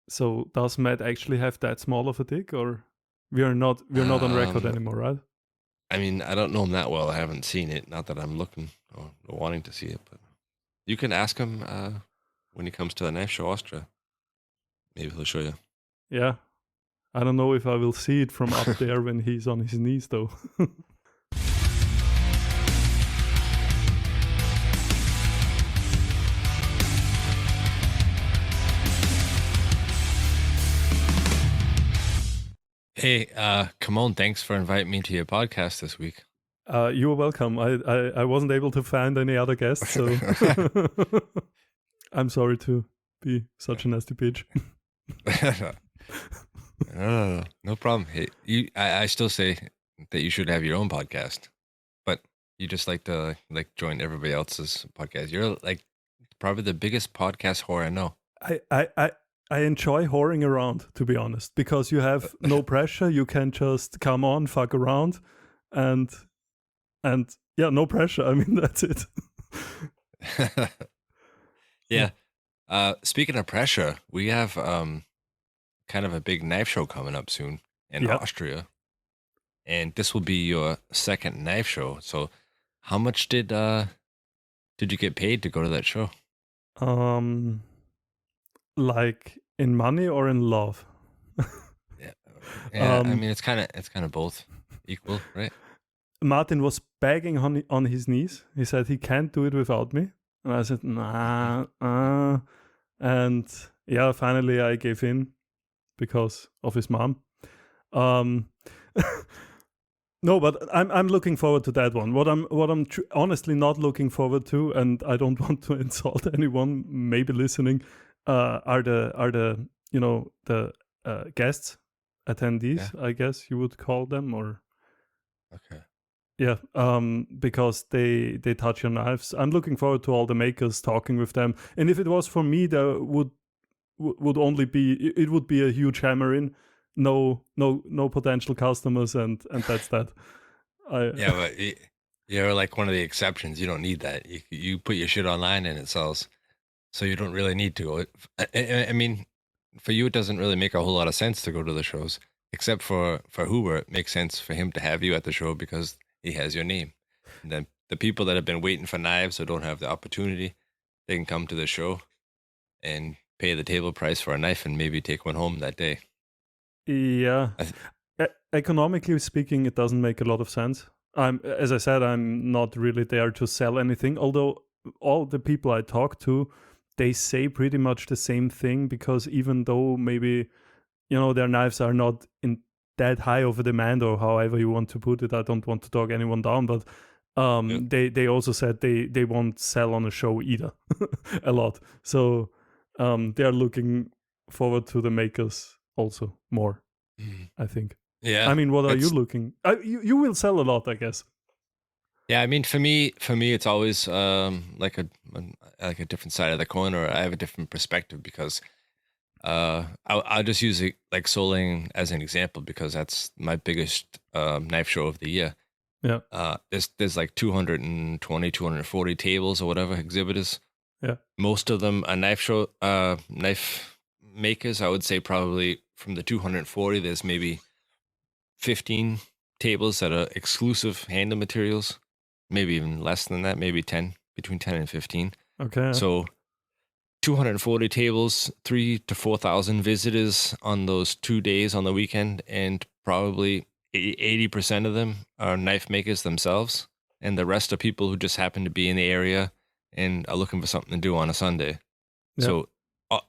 So does Matt actually have that small of a dick, or we're not on record anymore, right? I mean, I don't know him that well. I haven't seen it. Not that I'm looking or wanting to see it, but you can ask him when he comes to the knife show Austria. Maybe he'll show you. Yeah. I don't know if I will see it from up there when he's on his knees, though. Hey, Kamon, thanks for inviting me to your podcast this week. You are welcome. I wasn't able to find any other guests, so I'm sorry to be such a nasty bitch. No problem. Hey, I still say that you should have your own podcast, but you just like to join everybody else's podcast. You're like probably the biggest podcast whore I know. I enjoy whoring around, to be honest, because you have no pressure. You can just come on, fuck around, and yeah, no pressure. I mean, that's it. Yeah. Speaking of pressure, we have kind of a big knife show coming up soon in Austria, and this will be your second knife show. So, how much did you get paid to go to that show? Like in money or in love? Yeah. I mean, it's kind of both equal, right? Martin was begging on his knees. He said he can't do it without me, and I said nah. And yeah, finally I gave in because of his mom. No, but I'm looking forward to that one. What I'm honestly not looking forward to, and I don't want to insult anyone maybe listening, are the the guests, attendees, I guess you would call them, or okay. Yeah, because they touch your knives. I'm looking forward to all the makers, talking with them. And if it was for me, there would only be, it would be a huge hammer in, no potential customers, and that's that. Yeah, but you're like one of the exceptions. You don't need that. You put your shit online and it sells, so you don't really need to go. I mean, for you, it doesn't really make a whole lot of sense to go to the shows, except for Hoover. It makes sense for him to have you at the show because he has your name. And then the people that have been waiting for knives or don't have the opportunity, they can come to the show and pay the table price for a knife and maybe take one home that day. Yeah. Economically speaking, it doesn't make a lot of sense. As I said, I'm not really there to sell anything, although all the people I talk to, they say pretty much the same thing, because even though maybe, their knives are not in that high of a demand, or however you want to put it, I don't want to talk anyone down, but they also said they won't sell on a show either a lot. So they are looking forward to the makers also more, I think. Yeah. I mean, what are you looking? You will sell a lot, I guess. Yeah, I mean, for me, it's always like a different side of the coin, or I have a different perspective because I'll just use it like Soling as an example because that's my biggest knife show of the year. Yeah. There's like 220, 240 tables or whatever exhibitors. Yeah. Most of them are knife makers. I would say probably from the 240, there's maybe 15 tables that are exclusive handle materials. Maybe even less than that, maybe 10, between 10 and 15. Okay. So 240 tables, 3,000 to 4,000 visitors on those 2 days on the weekend, and probably 80% of them are knife makers themselves, and the rest are people who just happen to be in the area and are looking for something to do on a Sunday. Yeah. So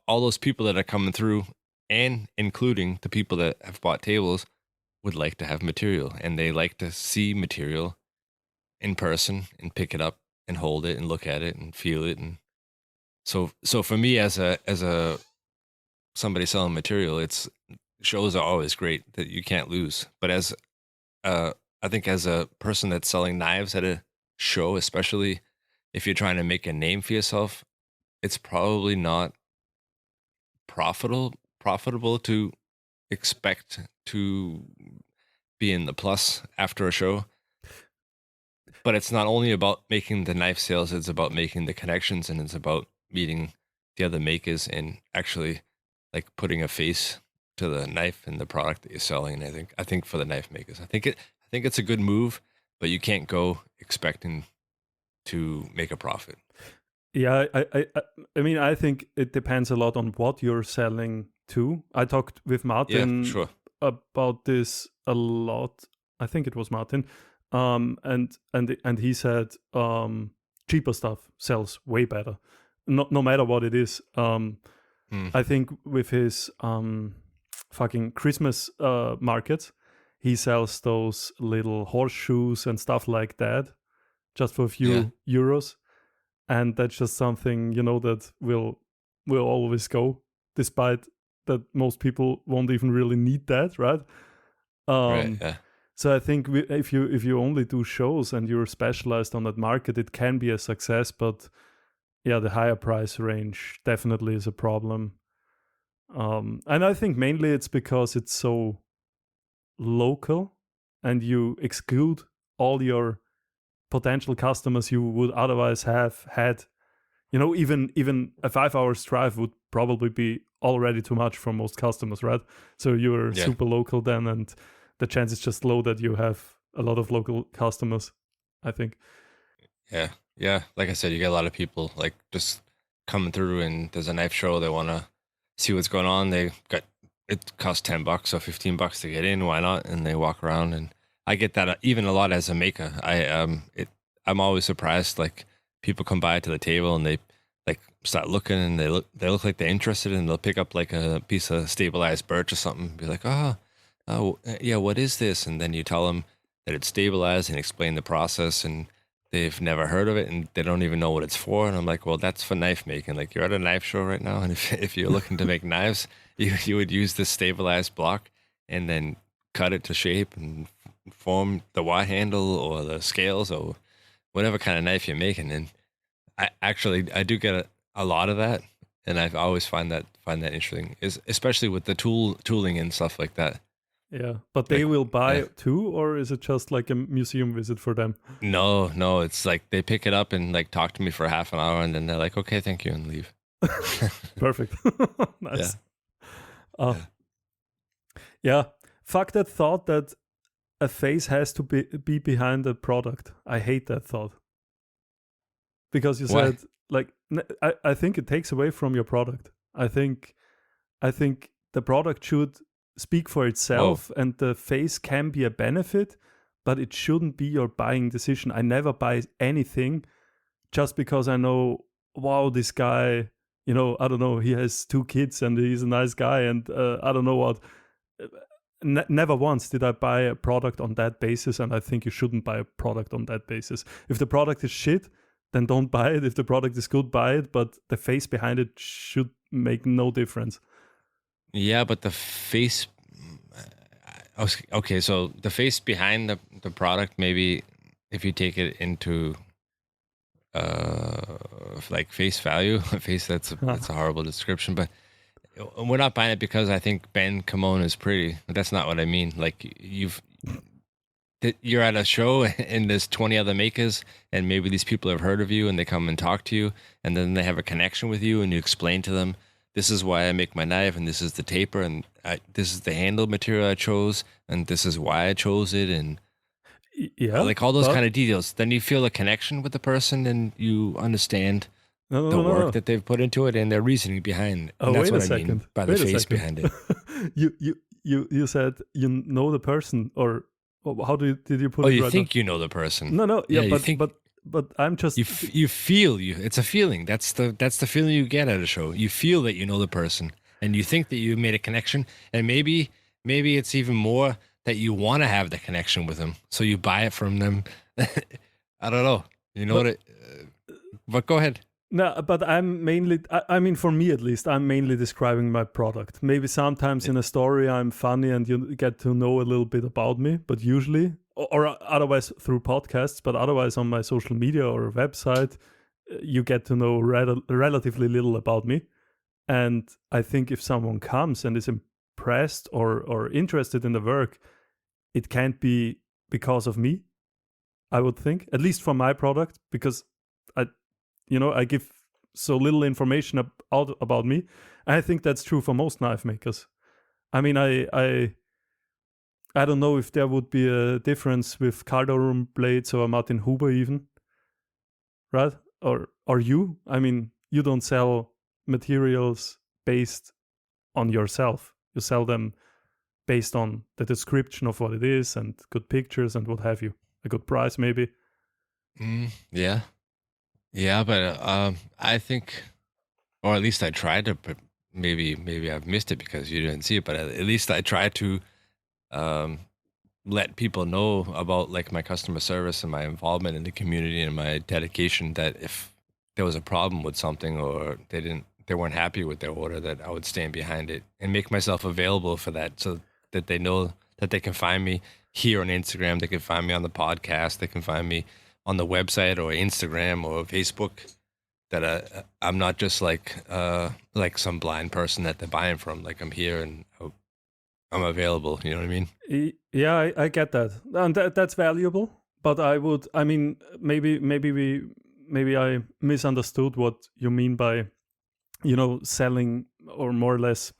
all those people that are coming through, and including the people that have bought tables, would like to have material, and they like to see material in person and pick it up and hold it and look at it and feel it. And so for me as a somebody selling material, it's shows are always great that you can't lose. But as I think as a person that's selling knives at a show, especially if you're trying to make a name for yourself, it's probably not profitable to expect to be in the plus after a show. But it's not only about making the knife sales, it's about making the connections, and it's about meeting the other makers and actually like putting a face to the knife and the product that you're selling. And I think for the knife makers, I think it's a good move, but you can't go expecting to make a profit. Yeah, I mean, I think it depends a lot on what you're selling to. I talked with Martin sure. about this a lot. I think it was Martin, and he said cheaper stuff sells way better, no matter what it is. I think with his fucking Christmas markets, he sells those little horseshoes and stuff like that, just for a few euros. And that's just something, that will always go, despite that most people won't even really need that, right? Right. Yeah. So I think if you only do shows and you're specialized on that market, it can be a success. But yeah, the higher price range definitely is a problem. And I think mainly it's because it's so local, and you exclude all your potential customers you would otherwise have had. Even a 5 hours drive would probably be already too much for most customers, right? So you're super local then, and the chance is just low that you have a lot of local customers, I think. Yeah. Like I said, you get a lot of people like just coming through, and there's a knife show. They want to see what's going on. It costs $10 or $15 to get in. Why not? And they walk around, and I get that even a lot as a maker. I'm always surprised. Like people come by to the table and they like start looking, and they look like they're interested, and they'll pick up like a piece of stabilized birch or something. Be like, oh yeah, what is this? And then you tell them that it's stabilized and explain the process, and they've never heard of it, and they don't even know what it's for. And I'm like, well, that's for knife making. Like, you're at a knife show right now, and if you're looking to make knives, you would use this stabilized block and then cut it to shape and form the Y handle or the scales or whatever kind of knife you're making. And I do get a lot of that, and I've always find that interesting, especially with the tooling and stuff like that. Yeah, but they will buy it too, or is it just like a museum visit for them? No, it's like they pick it up and like talk to me for half an hour, and then they're like, okay, thank you, and leave. Perfect. Nice. Yeah. Fuck that thought that a face has to be behind a product. I hate that thought. Because you said, like, I think it takes away from your product. I think the product should speak for itself, and the face can be a benefit, but it shouldn't be your buying decision. I never buy anything just because I know, wow, this guy, I don't know, he has 2 kids and he's a nice guy, and I don't know what. Never once did I buy a product on that basis, and I think you shouldn't buy a product on that basis. If the product is shit, then don't buy it. If the product is good, buy it, but the face behind it should make no difference. Yeah, but the face... Okay, so the face behind the product, maybe if you take it into like face value, face, that's a horrible description, but we're not buying it because I think Ben Kamon is pretty. That's not what I mean. Like you're at a show and there's 20 other makers, and maybe these people have heard of you and they come and talk to you, and then they have a connection with you, and you explain to them, this is why I make my knife, and this is the taper, and this is the handle material I chose, and this is why I chose it, and like all those kind of details. Then you feel a connection with the person, and you understand the work that they've put into it and their reasoning behind it. And that's what I mean by the face behind it. You said you know the person, or how did you put it? Oh, you think you know the person? No, but I'm just you feel it's a feeling. That's the feeling you get at a show. You feel that you know the person, and you think that you made a connection, and maybe it's even more that you want to have the connection with them, so you buy it from them. I don't know. You know but go ahead. No, but I'm mainly, I mean, for me at least, I'm mainly describing my product. Maybe sometimes in a story I'm funny and you get to know a little bit about me, but usually, or otherwise through podcasts, but otherwise on my social media or website, you get to know relatively little about me. And I think if someone comes and is impressed or interested in the work, it can't be because of me, I would think, at least for my product, because I give so little information out about me. I think that's true for most knife makers. I mean, I don't know if there would be a difference with Calderon Blades or Martin Huber even, right? Or you? I mean, you don't sell materials based on yourself. You sell them based on the description of what it is and good pictures and what have you. A good price, maybe. Yeah. Yeah, but I think, or at least I tried to, but maybe I've missed it because you didn't see it, but at least I try to um, let people know about like my customer service and my involvement in the community and my dedication, that if there was a problem with something or they weren't happy with their order, that I would stand behind it and make myself available for that, so that they know that they can find me here on Instagram, they can find me on the podcast, they can find me on the website or Instagram or Facebook, that I'm not just like some blind person that they're buying from. Like, I'm here and I'm available. You know what I mean? Yeah, I get that, and that's valuable. But I mean, maybe I misunderstood what you mean by, selling, or more or less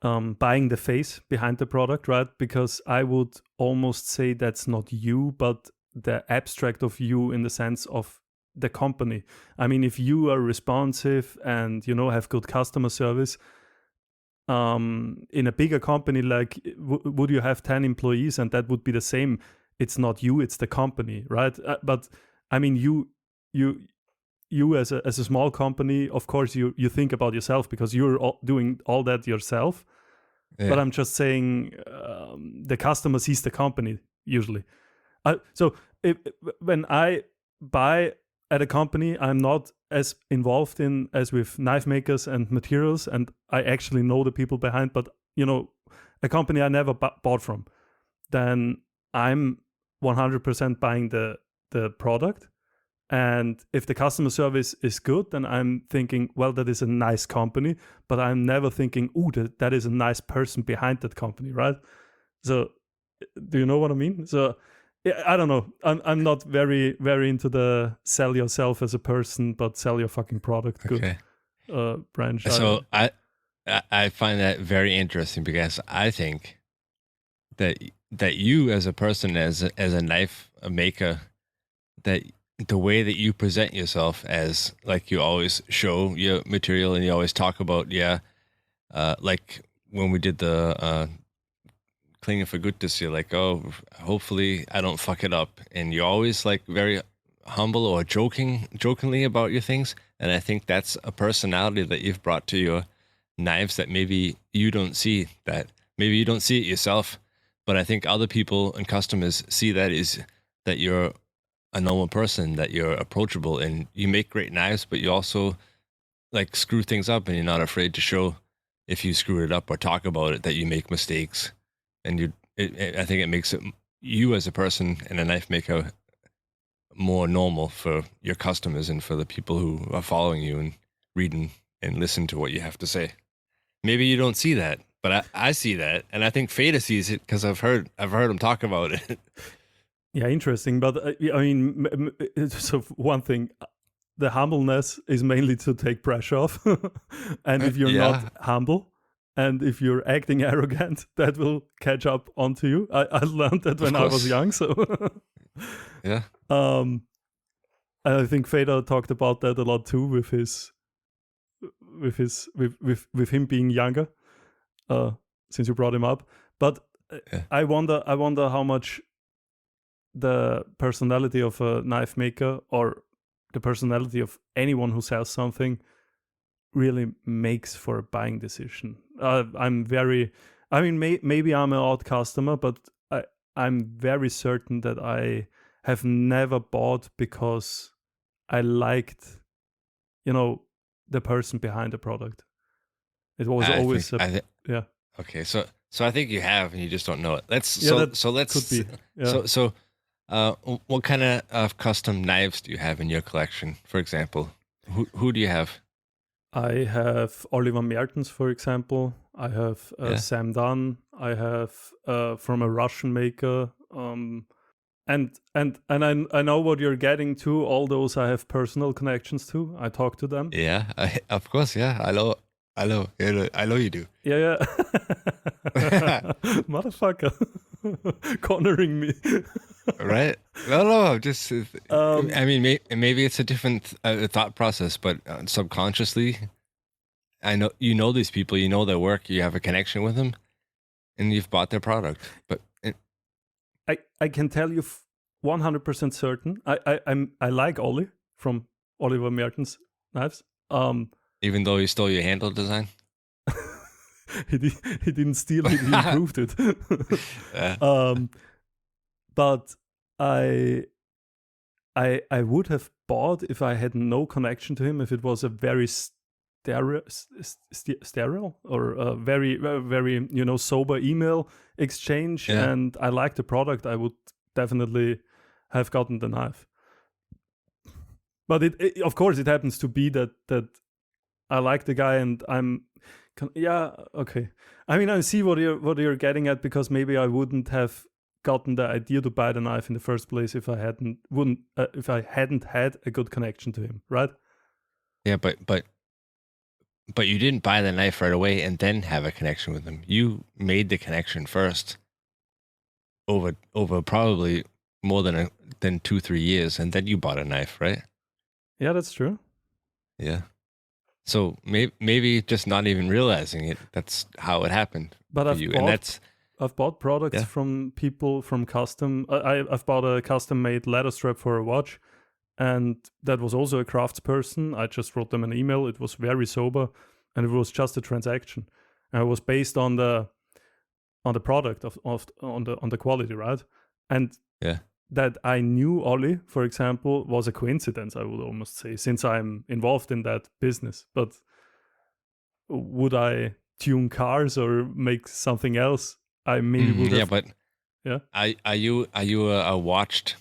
buying the face behind the product, right? Because I would almost say that's not you, but the abstract of you in the sense of the company. I mean, if you are responsive and have good customer service, in a bigger company, like would you have 10 employees and that would be the same? It's not you, it's the company, right? But I mean, you as a small company, of course you think about yourself because you're doing all that yourself. Yeah. But I'm just saying, the customer sees the company usually. So when I buy at a company, I'm not as involved in as with knife makers and materials, and I actually know the people behind. But a company I never bought from, then I'm 100% buying the product. And if the customer service is good, then I'm thinking, well, that is a nice company. But I'm never thinking, ooh, that is a nice person behind that company, right? So, do you know what I mean? So, yeah, I don't know. I'm not very, very into the sell yourself as a person, but sell your fucking product good branch. So I find that very interesting, because I think that you as a person, as a knife maker, that the way that you present yourself, as like you always show your material and you always talk about, like when we did the cleaning for good this year, like, oh, hopefully I don't fuck it up, and you're always like very humble or jokingly about your things. And I think that's a personality that you've brought to your knives that maybe you don't see it yourself, but I think other people and customers see that, is that you're a normal person, that you're approachable, and you make great knives, but you also like screw things up, and you're not afraid to show if you screw it up or talk about it, that you make mistakes. And I think it makes you as a person and a knife maker more normal for your customers and for the people who are following you and reading and listen to what you have to say. Maybe you don't see that, but I see that, and I think Feda sees it, because I've heard him talk about it. Yeah, interesting. But I mean, so one thing, the humbleness is mainly to take pressure off, and if you're not humble, and if you're acting arrogant, that will catch up onto you. I learned that when I was young, so yeah. I think Feda talked about that a lot too, with him being younger, since you brought him up. But I wonder how much the personality of a knife maker, or the personality of anyone who sells something, really makes for a buying decision. Maybe I'm an odd customer, but I'm very certain that I have never bought because I liked, the person behind the product. It was always yeah. Okay, so I think you have, and you just don't know it. Let's could be. Yeah. What kind of custom knives do you have in your collection? For example, who do you have? I have Oliver Mertens, for example. I have Sam Dunn. I have from a Russian maker, I know what you're getting to. All those I have personal connections to. I talk to them. Yeah, of course. Yeah, I know, you do. Yeah. Motherfucker. Cornering me. Right? No, just. I mean, maybe it's a different thought process, but subconsciously, I know you know these people, you know their work, you have a connection with them, and you've bought their product. But I can tell you 100% certain. I like Ollie from Oliver Mertens Knives. Even though he stole your handle design, he didn't steal it. He improved it. yeah. But I would have bought if I had no connection to him. If it was a very sterile or a very very sober email exchange, Yeah. and I liked the product, I would definitely have gotten the knife. But it of course it happens to be that I like the guy, and okay. I mean, I see what you're getting at, because maybe I wouldn't have gotten the idea to buy the knife in the first place if I hadn't had a good connection to him, right? Yeah, but you didn't buy the knife right away and then have a connection with him. You made the connection first over probably more than 2-3 years, and then you bought a knife, right? Yeah, that's true. Yeah. So maybe just not even realizing it. That's how it happened. But I've bought products from people from custom. I've bought a custom-made leather strap for a watch, and that was also a craftsperson. I just wrote them an email. It was very sober, and it was just a transaction. And it was based on the product on the quality, right? And that I knew Ollie, for example, was a coincidence, I would almost say, since I'm involved in that business. But would I tune cars or make something else? I maybe would have. Yeah, but are you a watch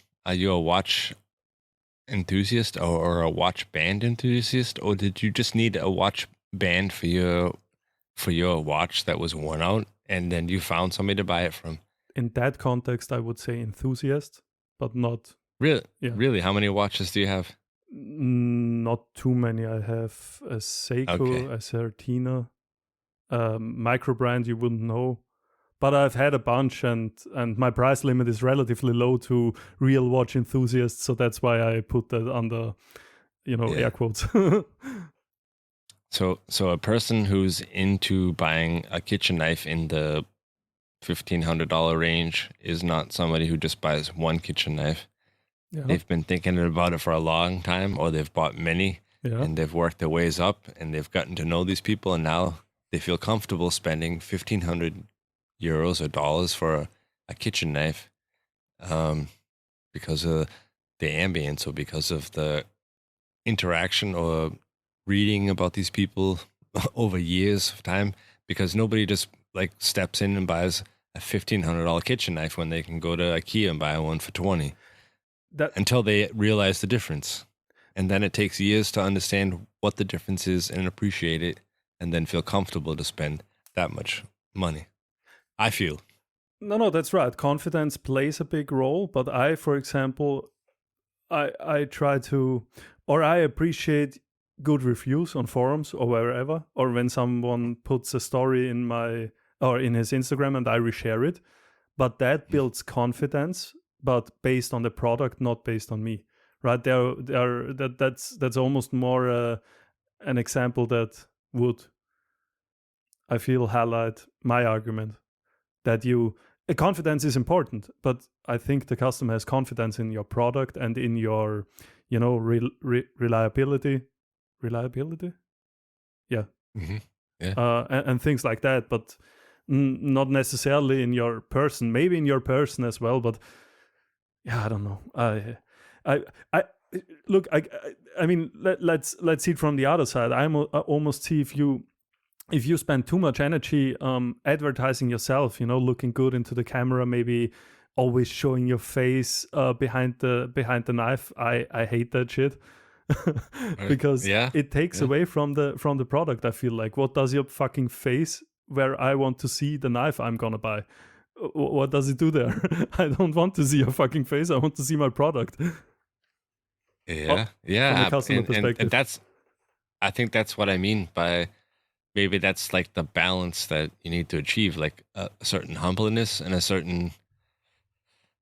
enthusiast or a watch band enthusiast, or did you just need a watch band for your watch that was worn out, and then you found somebody to buy it from? In that context, I would say enthusiast, but not really. Yeah. Really, how many watches do you have? Not too many. I have a Seiko, a Certina, micro brand you wouldn't know. But I've had a bunch, and my price limit is relatively low to real watch enthusiasts, so that's why I put that under, air quotes. So a person who's into buying a kitchen knife in the $1,500 range is not somebody who just buys one kitchen knife. Yeah. They've been thinking about it for a long time, or they've bought many, and they've worked their ways up, and they've gotten to know these people, and now they feel comfortable spending 1,500 euros or dollars for a kitchen knife, because of the ambience, or because of the interaction or reading about these people over years of time, because nobody just like steps in and buys a $1,500 kitchen knife when they can go to IKEA and buy one for 20, until they realize the difference. And then it takes years to understand what the difference is and appreciate it, and then feel comfortable to spend that much money, I feel. No, that's right. Confidence plays a big role. But I, for example, I try to, or I appreciate good reviews on forums or wherever, or when someone puts a story in his Instagram and I reshare it. But that builds confidence, but based on the product, not based on me. Right? That's almost more an example that would, I feel, highlight my argument that confidence is important, but I think the customer has confidence in your product and in your, reliability. Yeah. Mm-hmm. Yeah. And things like that, but not necessarily in your person. Maybe in your person as well, but yeah, I don't know. I look. I mean, let's see it from the other side. I almost see if you spend too much energy advertising yourself, looking good into the camera, maybe always showing your face behind the knife. I hate that shit. Because it takes away from the product. I feel like, what does your fucking face where I want to see the knife I'm gonna buy? what does it do there? I don't want to see your fucking face. I want to see my product. Yeah, From a customer and perspective. that's, I think that's what I mean by, maybe that's like the balance that you need to achieve, like a certain humbleness and a certain,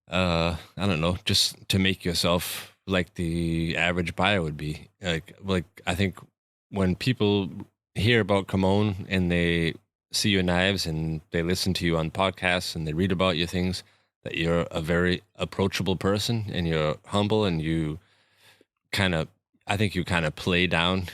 I don't know, just to make yourself like the average buyer would be. Like I think when people hear about Kamon and they see your knives and they listen to you on podcasts and they read about your things, that you're a very approachable person and you're humble and you kind of, I think you kind of play down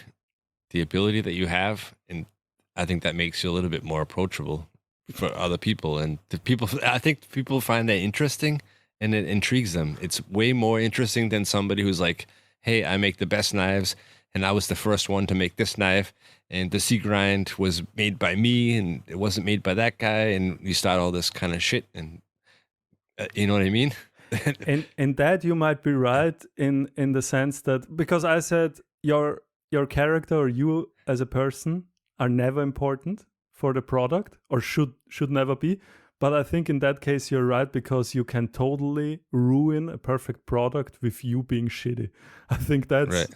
the ability that you have, and I think that makes you a little bit more approachable for other people. And the people, I think people find that interesting and it intrigues them. It's way more interesting than somebody who's like, hey, I make the best knives and I was the first one to make this knife, and the C grind was made by me and it wasn't made by that guy, and you start all this kind of shit, and you know what I mean? In that you might be right in the sense that, because I said your character or you as a person are never important for the product, or should never be. But I think in that case you're right, because you can totally ruin a perfect product with you being shitty. I think that's Right.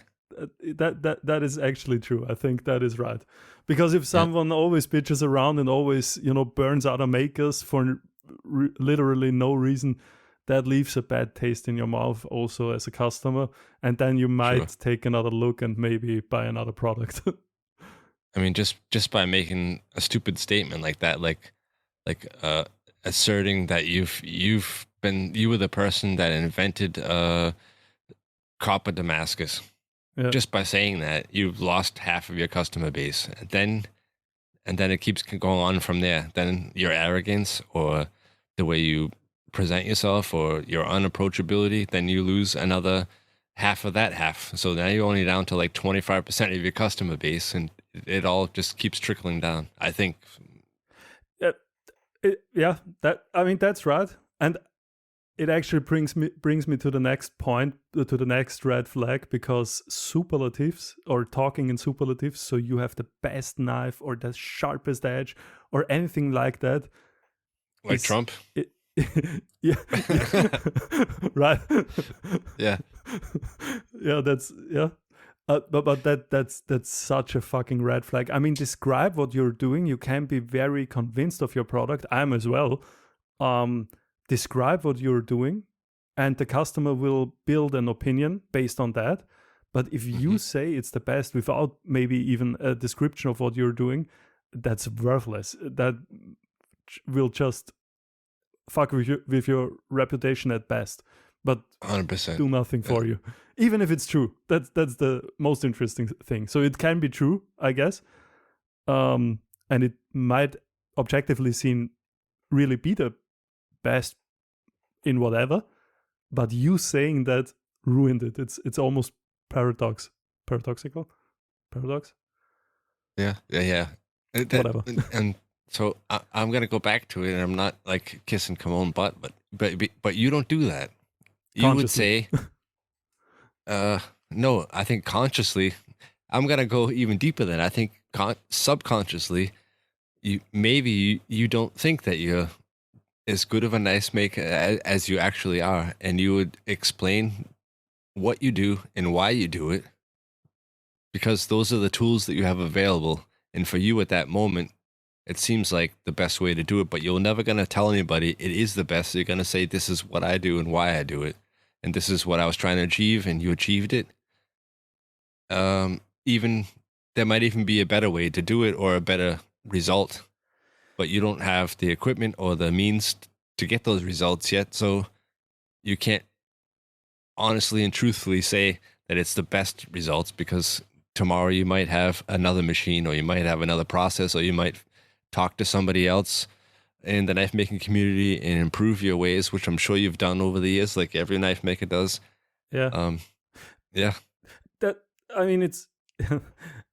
that is actually true. I think that is right, because if Yeah. someone always bitches around and always burns other makers for literally no reason, that leaves a bad taste in your mouth also as a customer, and then you might Sure. take another look and maybe buy another product. I mean, just by making a stupid statement like that, like asserting that you were the person that invented copper Damascus. Yeah. Just by saying that, you've lost half of your customer base. And then it keeps going on from there. Then your arrogance or the way you present yourself or your unapproachability, then you lose another half of that half. So now you're only down to like 25% of your customer base, and it all just keeps trickling down, I think. Yeah, that's right. And it actually brings me to the next point, to the next red flag, because superlatives, or talking in superlatives, so you have the best knife or the sharpest edge or anything like that, Like Trump? yeah, right. Yeah. Yeah, but that's such a fucking red flag. I mean, describe what you're doing. You can be very convinced of your product. I'm as well. Describe what you're doing, and the customer will build an opinion based on that. But if you say it's the best without maybe even a description of what you're doing, that's worthless. That will just fuck with your reputation at best, but 100%. do nothing for you, even if it's true. That's the most interesting thing. So it can be true, I guess, and it might objectively seen really be the best in whatever, but you saying that ruined it. It's almost paradoxical. Paradox. Yeah. Whatever. And so I'm gonna go back to it, and I'm not like kissing Kamon butt, but you don't do that. You would say, no. I think consciously, I'm gonna go even deeper than I think. Subconsciously, you don't think that you're as good of a knife maker as you actually are, and you would explain what you do and why you do it, because those are the tools that you have available. And for you at that moment, it seems like the best way to do it, but you're never going to tell anybody it is the best. You're going to say, this is what I do and why I do it. And this is what I was trying to achieve, and you achieved it. Even there might even be a better way to do it or a better result, but you don't have the equipment or the means to get those results yet. So you can't honestly and truthfully say that it's the best results, because tomorrow you might have another machine, or you might have another process, or you might talk to somebody else in the knife making community and improve your ways, which I'm sure you've done over the years, like every knife maker does. Yeah. Yeah. That, I mean, it's.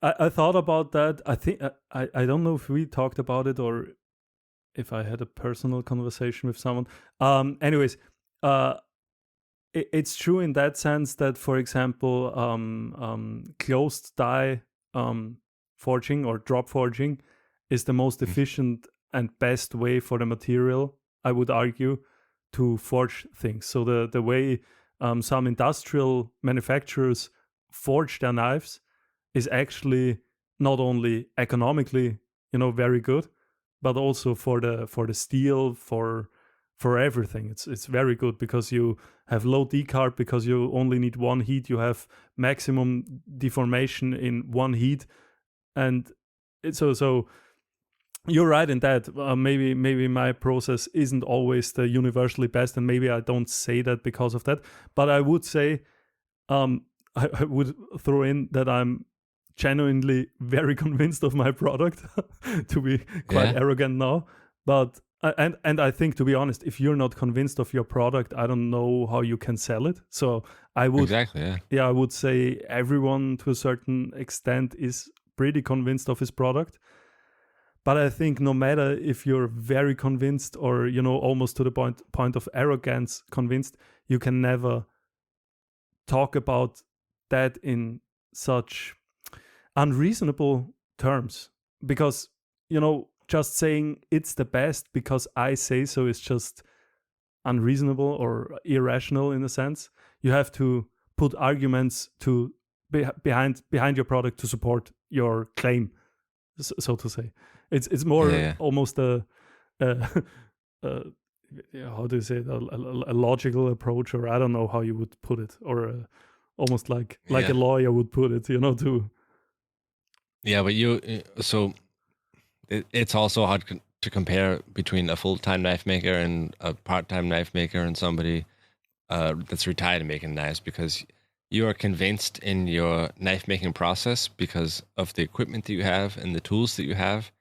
I thought about that. I think I don't know if we talked about it or if I had a personal conversation with someone. Anyways, it's true in that sense that, for example, closed die forging or drop forging is the most efficient and best way for the material I would argue, to forge things. So the way some industrial manufacturers forge their knives is actually not only economically, very good, but also for the steel, for everything. It's very good because you have low decarb, because you only need one heat. You have maximum deformation in one heat, and it's so you're right in that. Maybe my process isn't always the universally best, and maybe I don't say that because of that. But I would say, I would throw in that I'm genuinely very convinced of my product, to be quite arrogant now. But and I think, to be honest, if you're not convinced of your product, I don't know how you can sell it. So I would I would say everyone to a certain extent is pretty convinced of his product. But I think no matter if you're very convinced or, almost to the point of arrogance convinced, you can never talk about that in such unreasonable terms. Because, just saying it's the best because I say so is just unreasonable or irrational in a sense. You have to put arguments behind your product to support your claim, so to say. It's more almost a how do you say it? A logical approach, or I don't know how you would put it, or almost like a lawyer would put it, to. Yeah, but it's also hard to compare between a full-time knife maker and a part-time knife maker and somebody that's retired making knives, because you are convinced in your knife making process because of the equipment that you have and the tools that you have,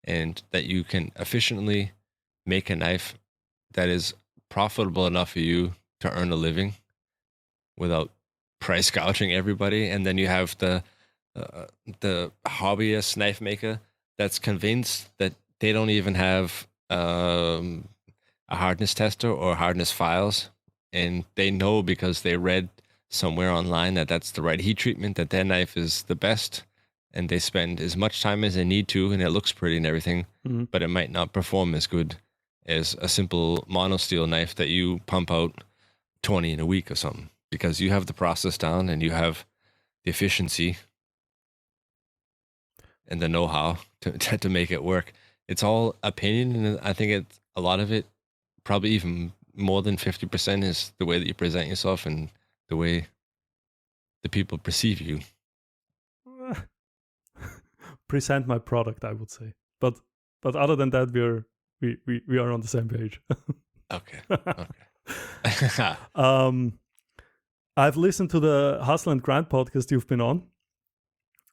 and that you can efficiently make a knife that is profitable enough for you to earn a living without price gouging everybody. And then you have the hobbyist knife maker that's convinced that they don't even have a hardness tester or hardness files, and they know because they read somewhere online that that's the right heat treatment, that their knife is the best, and they spend as much time as they need to, and it looks pretty and everything, but it might not perform as good as a simple monosteel knife that you pump out 20 in a week or something, because you have the process down and you have the efficiency and the know-how to make it work. It's all opinion, and I think a lot of it, probably even more than 50%, is the way that you present yourself and the way the people perceive you. Present my product, I would say. But other than that, we are on the same page. Okay. I've listened to the Hustle and Grind podcast you've been on.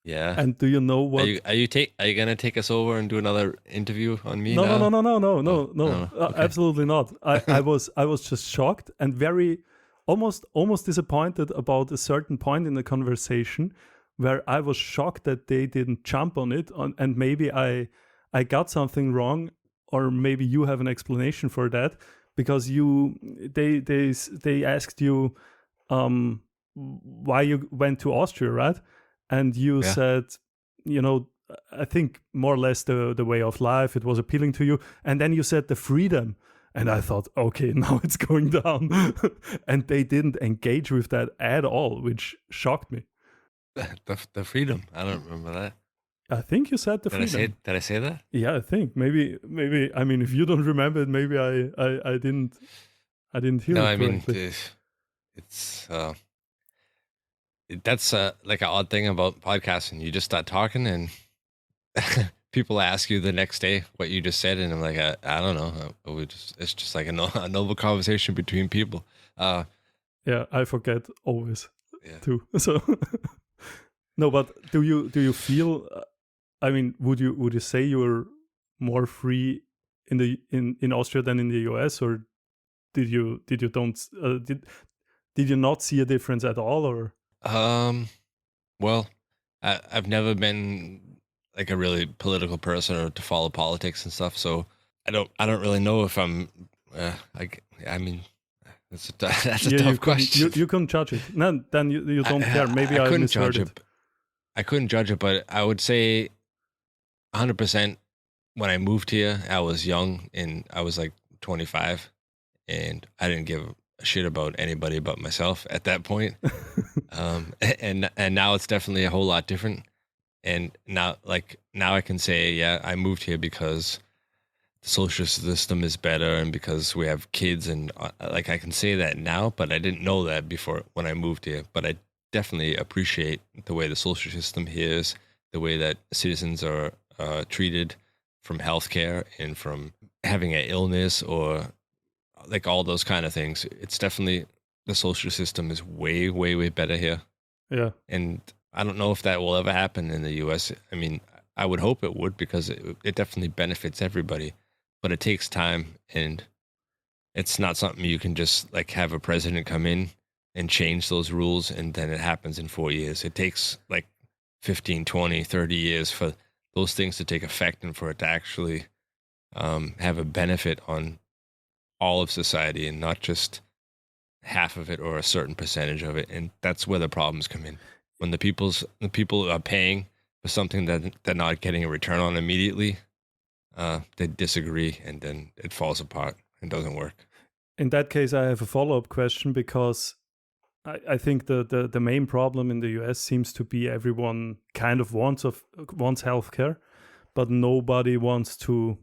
Yeah. And do you know what? Are you gonna take us over and do another interview on me? No, now? No. Okay. Absolutely not. I was just shocked and very almost disappointed about a certain point in the conversation where I was shocked that they didn't jump on it, and maybe I got something wrong, or maybe you have an explanation for that, because they asked you why you went to Austria, right? And you said, I think more or less the way of life, it was appealing to you. And then you said the freedom. And I thought, okay, now it's going down. And they didn't engage with that at all, which shocked me. The freedom. I don't remember that. I think you said the freedom. Did I say that? Yeah, I think. Maybe, I mean, if you don't remember it, maybe I didn't hear it correctly. No, I mean, it's... that's like an odd thing about podcasting. You just start talking and people ask you the next day what you just said, and I'm like, I don't know. It's just like a noble conversation between people. Yeah, I forget always too. So no, but do you feel? I mean, would you say you're more free in Austria than in the US, or did you not see a difference at all, or? Well, I've never been like a really political person or to follow politics and stuff, so I don't really know if I'm I mean, that's a tough question. You couldn't judge it. No, then you don't care. Maybe I couldn't judge it. I couldn't judge it, but I would say 100% when I moved here, I was young and I was like 25, and I didn't give a shit about anybody but myself at that point. And now it's definitely a whole lot different. And now I can say, yeah, I moved here because the social system is better and because we have kids, and like I can say that now, but I didn't know that before when I moved here. But I definitely appreciate the way the social system here is, the way that citizens are treated, from healthcare and from having an illness or like all those kind of things. It's definitely, the social system is way, way, way better here. Yeah. And I don't know if that will ever happen in the US. I mean, I would hope it would, because it definitely benefits everybody, but it takes time, and it's not something you can just like have a president come in and change those rules and then it happens in 4 years. It takes like 15, 20, 30 years for those things to take effect and for it to actually have a benefit on all of society and not just half of it or a certain percentage of it. And that's where the problems come in. When the people are paying for something that they're not getting a return on immediately, they disagree, and then it falls apart and doesn't work. In that case, I have a follow-up question, because I think the main problem in the US seems to be everyone kind of wants healthcare, but nobody wants to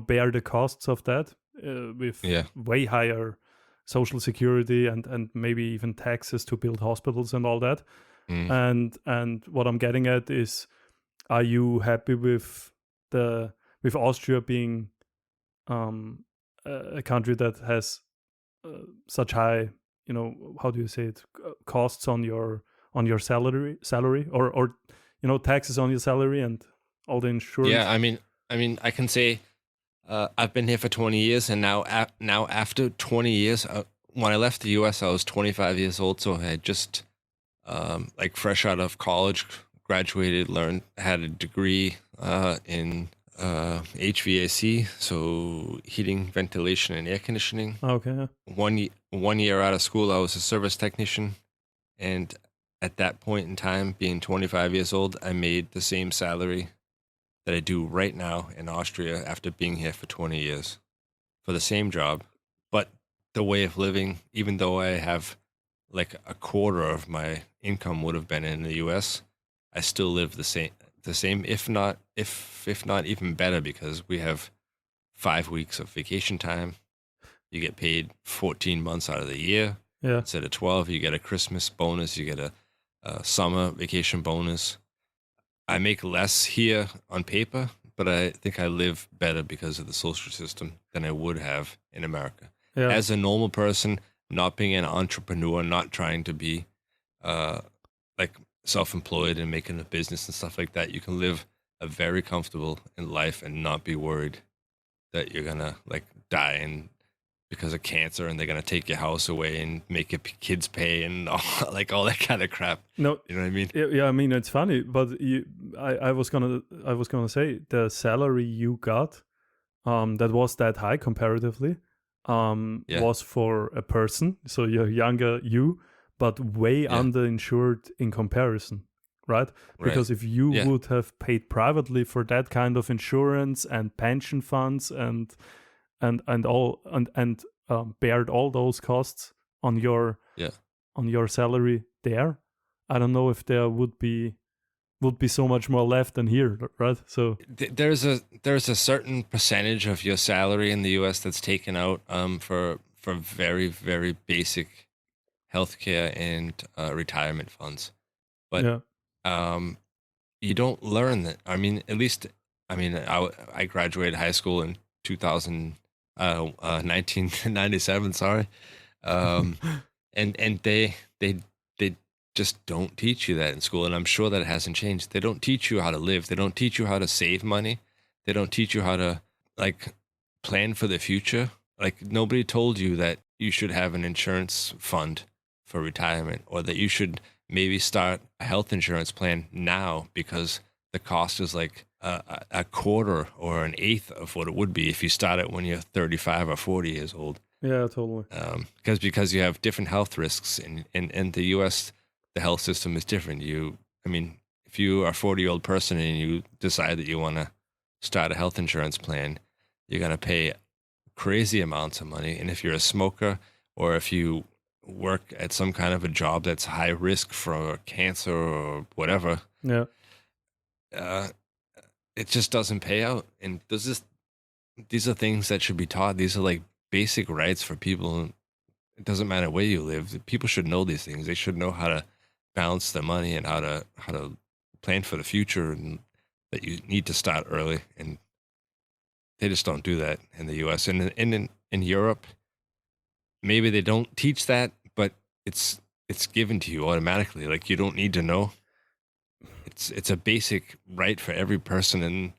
bear the costs of that with way higher social security and maybe even taxes to build hospitals and all that. And what I'm getting at is, are you happy with Austria being a country that has such high, how do you say it, costs on your salary or taxes on your salary and all the insurance? Yeah, I mean, I can say I've been here for 20 years, and now after 20 years, when I left the US, I was 25 years old, so I had just like fresh out of college, graduated, had a degree in HVAC, so heating, ventilation, and air conditioning. Okay. 1 year out of school, I was a service technician, and at that point in time, being 25 years old, I made the same salary that I do right now in Austria after being here for 20 years for the same job. But the way of living, even though I have like a quarter of my income would have been in the US, I still live the same, if not even better, because we have 5 weeks of vacation time. You get paid 14 months out of the year. Yeah. Instead of 12, you get a Christmas bonus, you get a summer vacation bonus. I make less here on paper, but I think I live better because of the social system than I would have in America. Yeah. As a normal person, not being an entrepreneur, not trying to be like self-employed and making a business and stuff like that, you can live a very comfortable in life and not be worried that you're gonna like die and because of cancer, and they're gonna take your house away and make your kids pay and all, like all that kind of crap. No, you know what I mean? Yeah, I mean, it's funny, but I was gonna say the salary you got, that was that high comparatively, was for a person, so you're younger but way underinsured in comparison, right? Because if you would have paid privately for that kind of insurance and pension funds and bared all those costs on your salary there, I don't know if there would be so much more left than here, right? So there's a certain percentage of your salary in the US that's taken out for very, very basic healthcare and retirement funds, but you don't learn that. I mean, at least I graduated high school in 1997, sorry. And they just don't teach you that in school, and I'm sure that it hasn't changed. They don't teach you how to live. They don't teach you how to save money. They don't teach you how to like plan for the future. Like nobody told you that you should have an insurance fund for retirement, or that you should maybe start a health insurance plan now, because the cost is like a quarter or an eighth of what it would be if you start it when you're 35 or 40 years old. Yeah, totally. Because you have different health risks in the US. The health system is different. If you are a 40-year-old person and you decide that you want to start a health insurance plan, you're going to pay crazy amounts of money. And if you're a smoker or if you work at some kind of a job that's high risk for cancer or whatever, Yeah. uh, it just doesn't pay out. And these are things that should be taught. These are like basic rights for people. It doesn't matter where you live. People should know these things. They should know how to balance their money and how to plan for the future, and that you need to start early. And they just don't do that in the U.S. And in Europe, maybe they don't teach that, but it's given to you automatically. Like, you don't need to know. It's a basic right for every person, in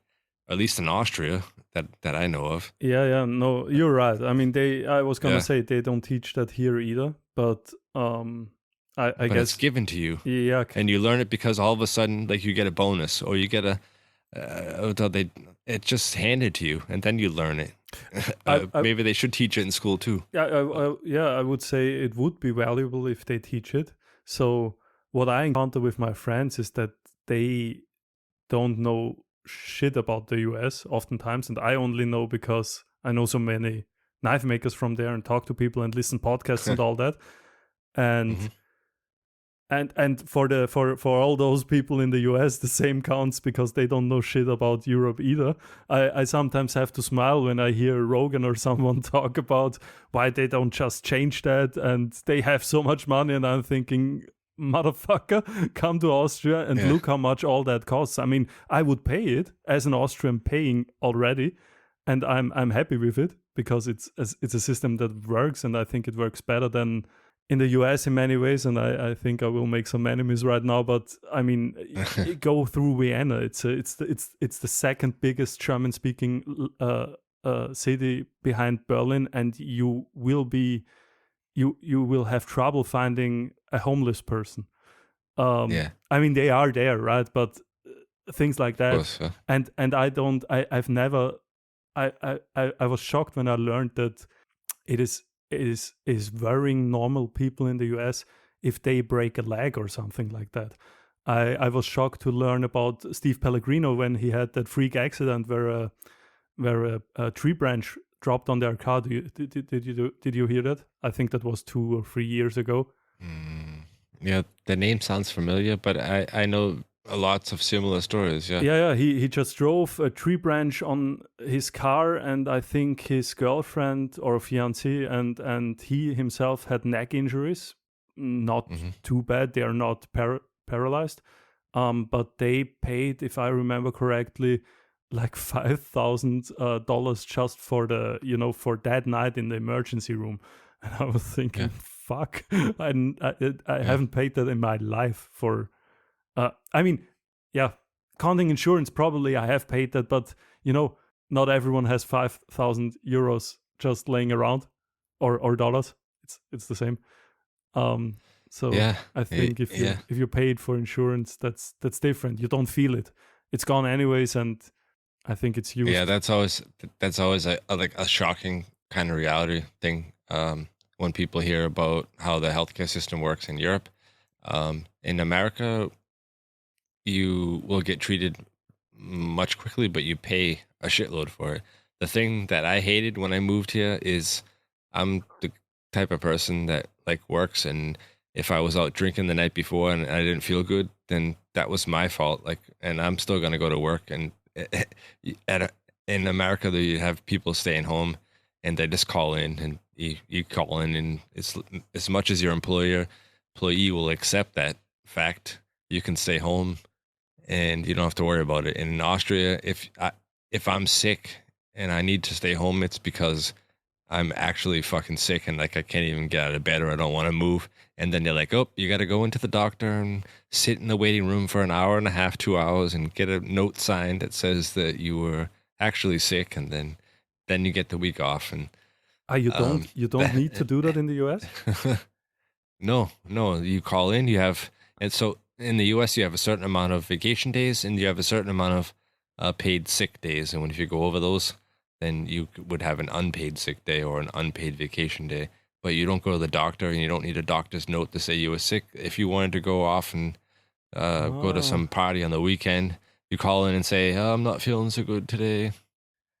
at least in Austria that I know of. Yeah, no, you're right. I mean, I was gonna Yeah. say they don't teach that here either, but I But guess it's given to you, yeah, and you learn it because all of a sudden, like, you get a bonus, or you get it's just handed to you, and then you learn it. Maybe they should teach it in school too. yeah, I would say it would be valuable if they teach it. So what I encounter with my friends is that they don't know shit about the US oftentimes, and I only know because I know so many knife makers from there and talk to people and listen podcasts and all that. And Mhm. and for all those people in the US, the same counts because they don't know shit about Europe either. I sometimes have to smile when I hear Rogan or someone talk about why they don't just change that and they have so much money, and I'm thinking, motherfucker, come to Austria and Yeah. look how much all that costs. I mean, I would pay it as an Austrian paying already, and I'm happy with it because it's a system that works, and I think it works better than in the US in many ways, and I think I will make some enemies right now. But I mean, go through Vienna. It's the second biggest German-speaking city behind Berlin, and you will have trouble finding a homeless person. Yeah, I mean, they are there, right? But things like of that, course. and I've never. I was shocked when I learned that it is worrying normal people in the US if they break a leg or something like that. I was shocked to learn about Steve Pellegrino when he had that freak accident where a tree branch dropped on their car. Did you hear that? I think that was 2 or 3 years ago. Yeah, the name sounds familiar, but I know lots of similar stories. Yeah. Yeah. He just drove a tree branch on his car, and I think his girlfriend or fiancée and he himself had neck injuries. Not too bad. They are not paralyzed, but they paid, if I remember correctly, like $5,000 just for for that night in the emergency room. And I was thinking, fuck, I haven't paid that in my life for. I mean, yeah, counting insurance, probably I have paid that, but not everyone has 5,000 euros just laying around, or dollars. It's the same. So Yeah, I think if you paid for insurance, that's different. You don't feel it. It's gone anyways, and I think it's used. Yeah, that's always a shocking kind of reality thing. When people hear about how the healthcare system works in Europe, in America, you will get treated much quickly, but you pay a shitload for it. The thing that I hated when I moved here is I'm the type of person that like works, and if I was out drinking the night before and I didn't feel good, then that was my fault. Like, and I'm still gonna go to work. And in America, you have people staying home, and they just call in, and you call in, and it's as much as your employee will accept that fact, you can stay home and you don't have to worry about it. And in Austria, if I'm sick and I need to stay home, it's because I'm actually fucking sick and like I can't even get out of bed or I don't want to move. And then they're like, oh, you got to go into the doctor and sit in the waiting room for an hour and a half, 2 hours, and get a note signed that says that you were actually sick, and then you get the week off. And you don't need to do that in the US? No, you call in, and so in the US, you have a certain amount of vacation days and you have a certain amount of paid sick days. And if you go over those, then you would have an unpaid sick day or an unpaid vacation day. But you don't go to the doctor, and you don't need a doctor's note to say you were sick. If you wanted to go off and go to some party on the weekend, you call in and say, oh, I'm not feeling so good today.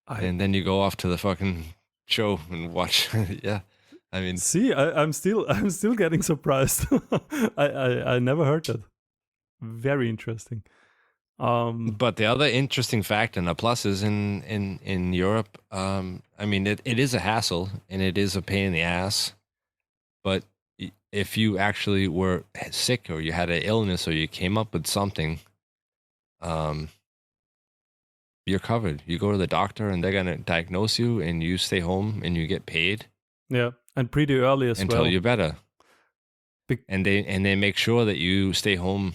And then you go off to the fucking show and watch. Yeah, I mean, see, I'm still getting surprised. I never heard that. Very interesting. but the other interesting fact and a plus is in Europe. I mean, it is a hassle and it is a pain in the ass. But if you actually were sick or you had an illness or you came up with something, you're covered. You go to the doctor and they're gonna diagnose you, and you stay home and you get paid. Yeah, and pretty early as until well. you're better. And they make sure that you stay home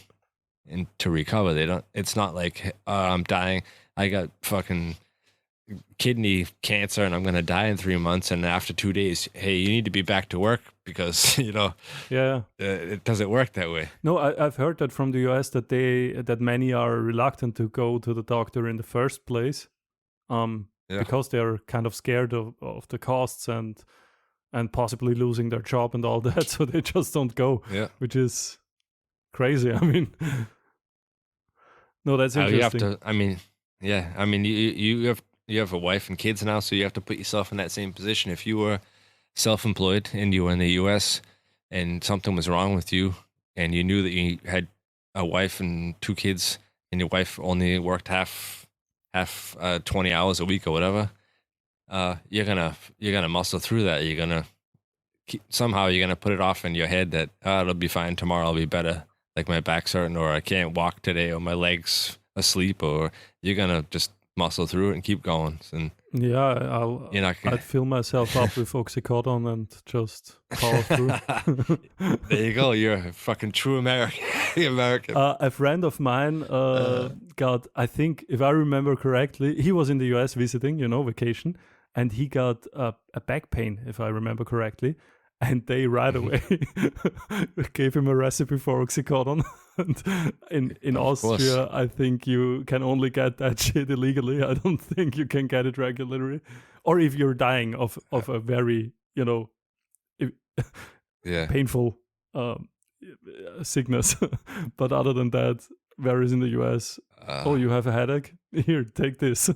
and to recover. They don't. It's not like I'm dying. I got fucking kidney cancer and I'm gonna die in 3 months. And after 2 days, hey, you need to be back to work because Yeah. it doesn't work that way. No, I've heard that from the US that many are reluctant to go to the doctor in the first place, because they're kind of scared of the costs and possibly losing their job and all that, so they just don't go. Yeah. Which is crazy. I mean, no, that's interesting. You have to. I mean, yeah. I mean, you have a wife and kids now, so you have to put yourself in that same position. If you were self-employed and you were in the U.S. and something was wrong with you, and you knew that you had a wife and 2 kids, and your wife only worked half 20 hours a week or whatever, you're gonna muscle through that. You're gonna somehow put it off in your head that it'll be fine tomorrow. I'll be better. Like my back's hurting, or I can't walk today, or my legs asleep, or you're gonna just muscle through it and keep going. And yeah, I'd fill myself up with oxycodone and just power through. There you go. You're a fucking true American. A friend of mine got, I think, if I remember correctly, he was in the US visiting, vacation, and he got a back pain, if I remember correctly. And they right away gave him a recipe for oxycodone. And in Austria, I think you can only get that shit illegally. I don't think you can get it regularly. Or if you're dying of a very, painful sickness. But other than that, whereas in the US, you have a headache? Here, take this.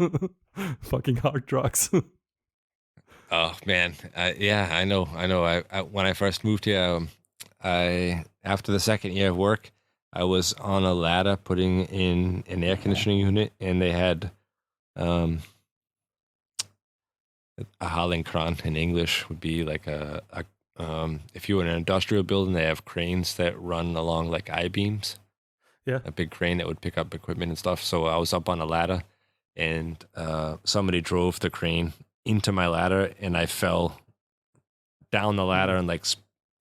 Fucking hard drugs. Oh man, yeah, I know. I when I first moved here, after the second year of work, I was on a ladder putting in an air conditioning unit, and they had a Hallenkran in English would be like if you were in an industrial building, they have cranes that run along like I-beams. Yeah, a big crane that would pick up equipment and stuff. So I was up on a ladder, and somebody drove the crane into my ladder, and I fell down the ladder and like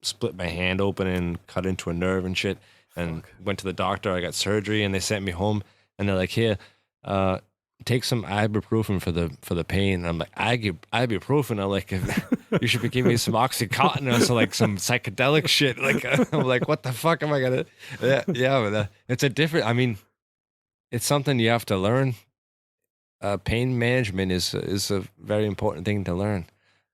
split my hand open and cut into a nerve and shit. And went to the doctor. I got surgery, and they sent me home. And they're like, "Here, take some ibuprofen for the pain." And I'm like, ibuprofen? I'm like, you should be giving me some Oxycontin or like some psychedelic shit. Like, I'm like, what the fuck am I gonna? Yeah, but it's a different. I mean, it's something you have to learn. Pain management is a very important thing to learn.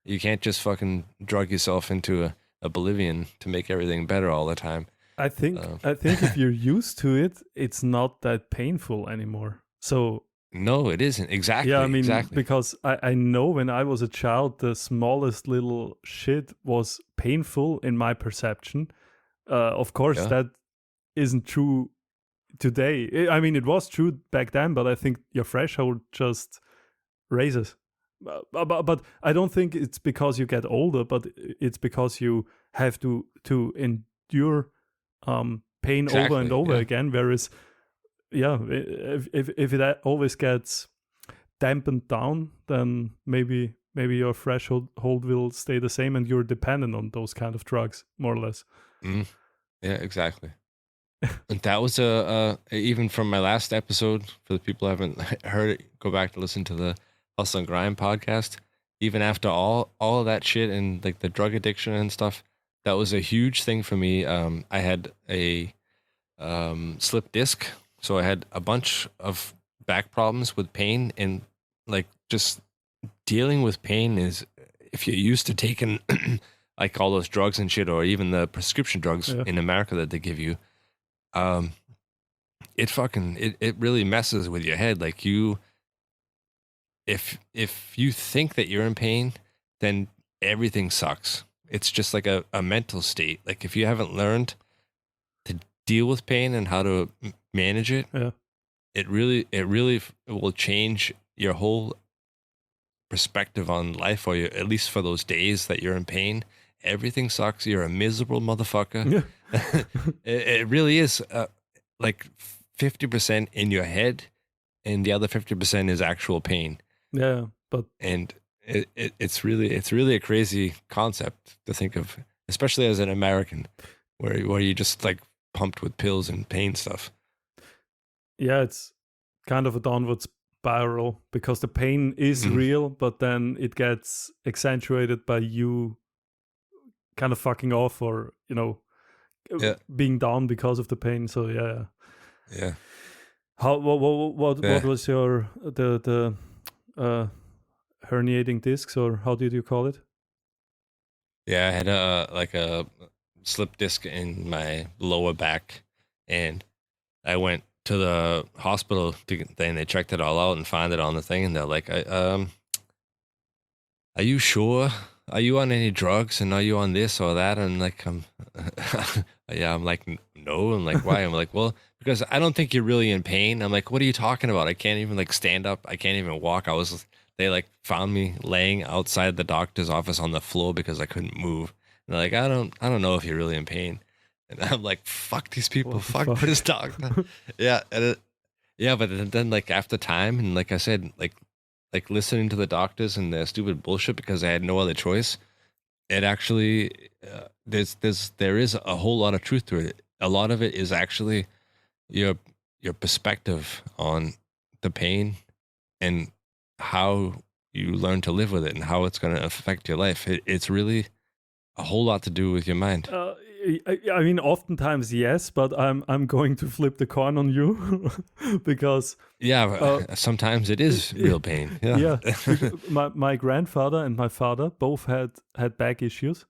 You can't just fucking drug yourself into oblivion to make everything better all the time. I think if you're used to it, it's not that painful anymore. So no, it isn't. Exactly. Yeah, I mean, exactly. Because I know when I was a child, the smallest little shit was painful in my perception. Of course, that isn't true today. I mean, it was true back then, but I think your threshold just raises. But I don't think it's because you get older, but it's because you have to endure pain over and over again. Whereas, if it always gets dampened down, then maybe your threshold will stay the same, and you're dependent on those kind of drugs, more or less. Yeah, exactly. And that was even from my last episode. For the people who haven't heard it, go back to listen to the Hustle and Grind podcast. Even after all of that shit and like the drug addiction and stuff, that was a huge thing for me. I had a slip disc, so I had a bunch of back problems with pain, and like just dealing with pain is, if you're used to taking like all those drugs and shit, or even the prescription drugs in America that they give you, it really messes with your head. Like if you think that you're in pain then everything sucks. It's just like a mental state. Like if you haven't learned to deal with pain and how to manage it, it really will change your whole perspective on life, or at least for those days that you're in pain. Everything sucks. You're a miserable motherfucker. It really is like 50% in your head, and the other 50% is actual pain. Yeah, but it's really a crazy concept to think of, especially as an American, where you just like pumped with pills and pain stuff. Yeah, it's kind of a downward spiral because the pain is real, but then it gets accentuated by you kind of fucking off, or being down because of the pain. So yeah. How what was your the herniating discs, or how did you call it? Yeah, I had a slip disc in my lower back, and I went to the hospital and they checked it all out and found it on the thing, and they're like, are you sure? Are you on any drugs, and are you on this or that? And like, yeah, I'm like, no. I'm like, why? I'm like, well, because I don't think you're really in pain. I'm like, what are you talking about? I can't even like stand up. I can't even walk. They like found me laying outside the doctor's office on the floor because I couldn't move. And they're like, I don't know if you're really in pain. And I'm like, fuck these people, fuck this doctor. Yeah. But then like after time, and like I said, like listening to the doctors and their stupid bullshit because I had no other choice, it actually there is a whole lot of truth to it. A lot of it is actually your perspective on the pain and how you learn to live with it and how it's going to affect your life. It's really a whole lot to do with your mind. I mean, oftentimes yes, but I'm going to flip the coin on you because sometimes it is real pain. Yeah. My grandfather and my father both had back issues.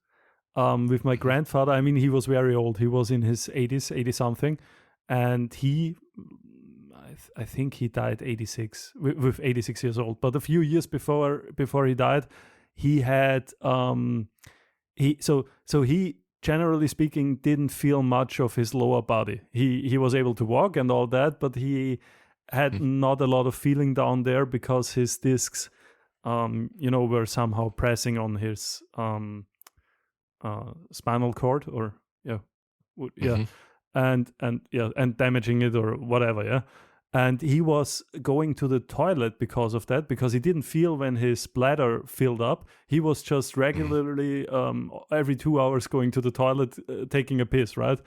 With my grandfather, I mean, he was very old. He was in his 80s, 80 something, and I think he died 86 with 86 years old. But a few years before he died, he had he generally speaking didn't feel much of his lower body. He was able to walk and all that, but he had not a lot of feeling down there because his discs were somehow pressing on his spinal cord, or and damaging it or whatever. And he was going to the toilet because of that, because he didn't feel when his bladder filled up. He was just regularly every 2 hours going to the toilet, taking a piss, right?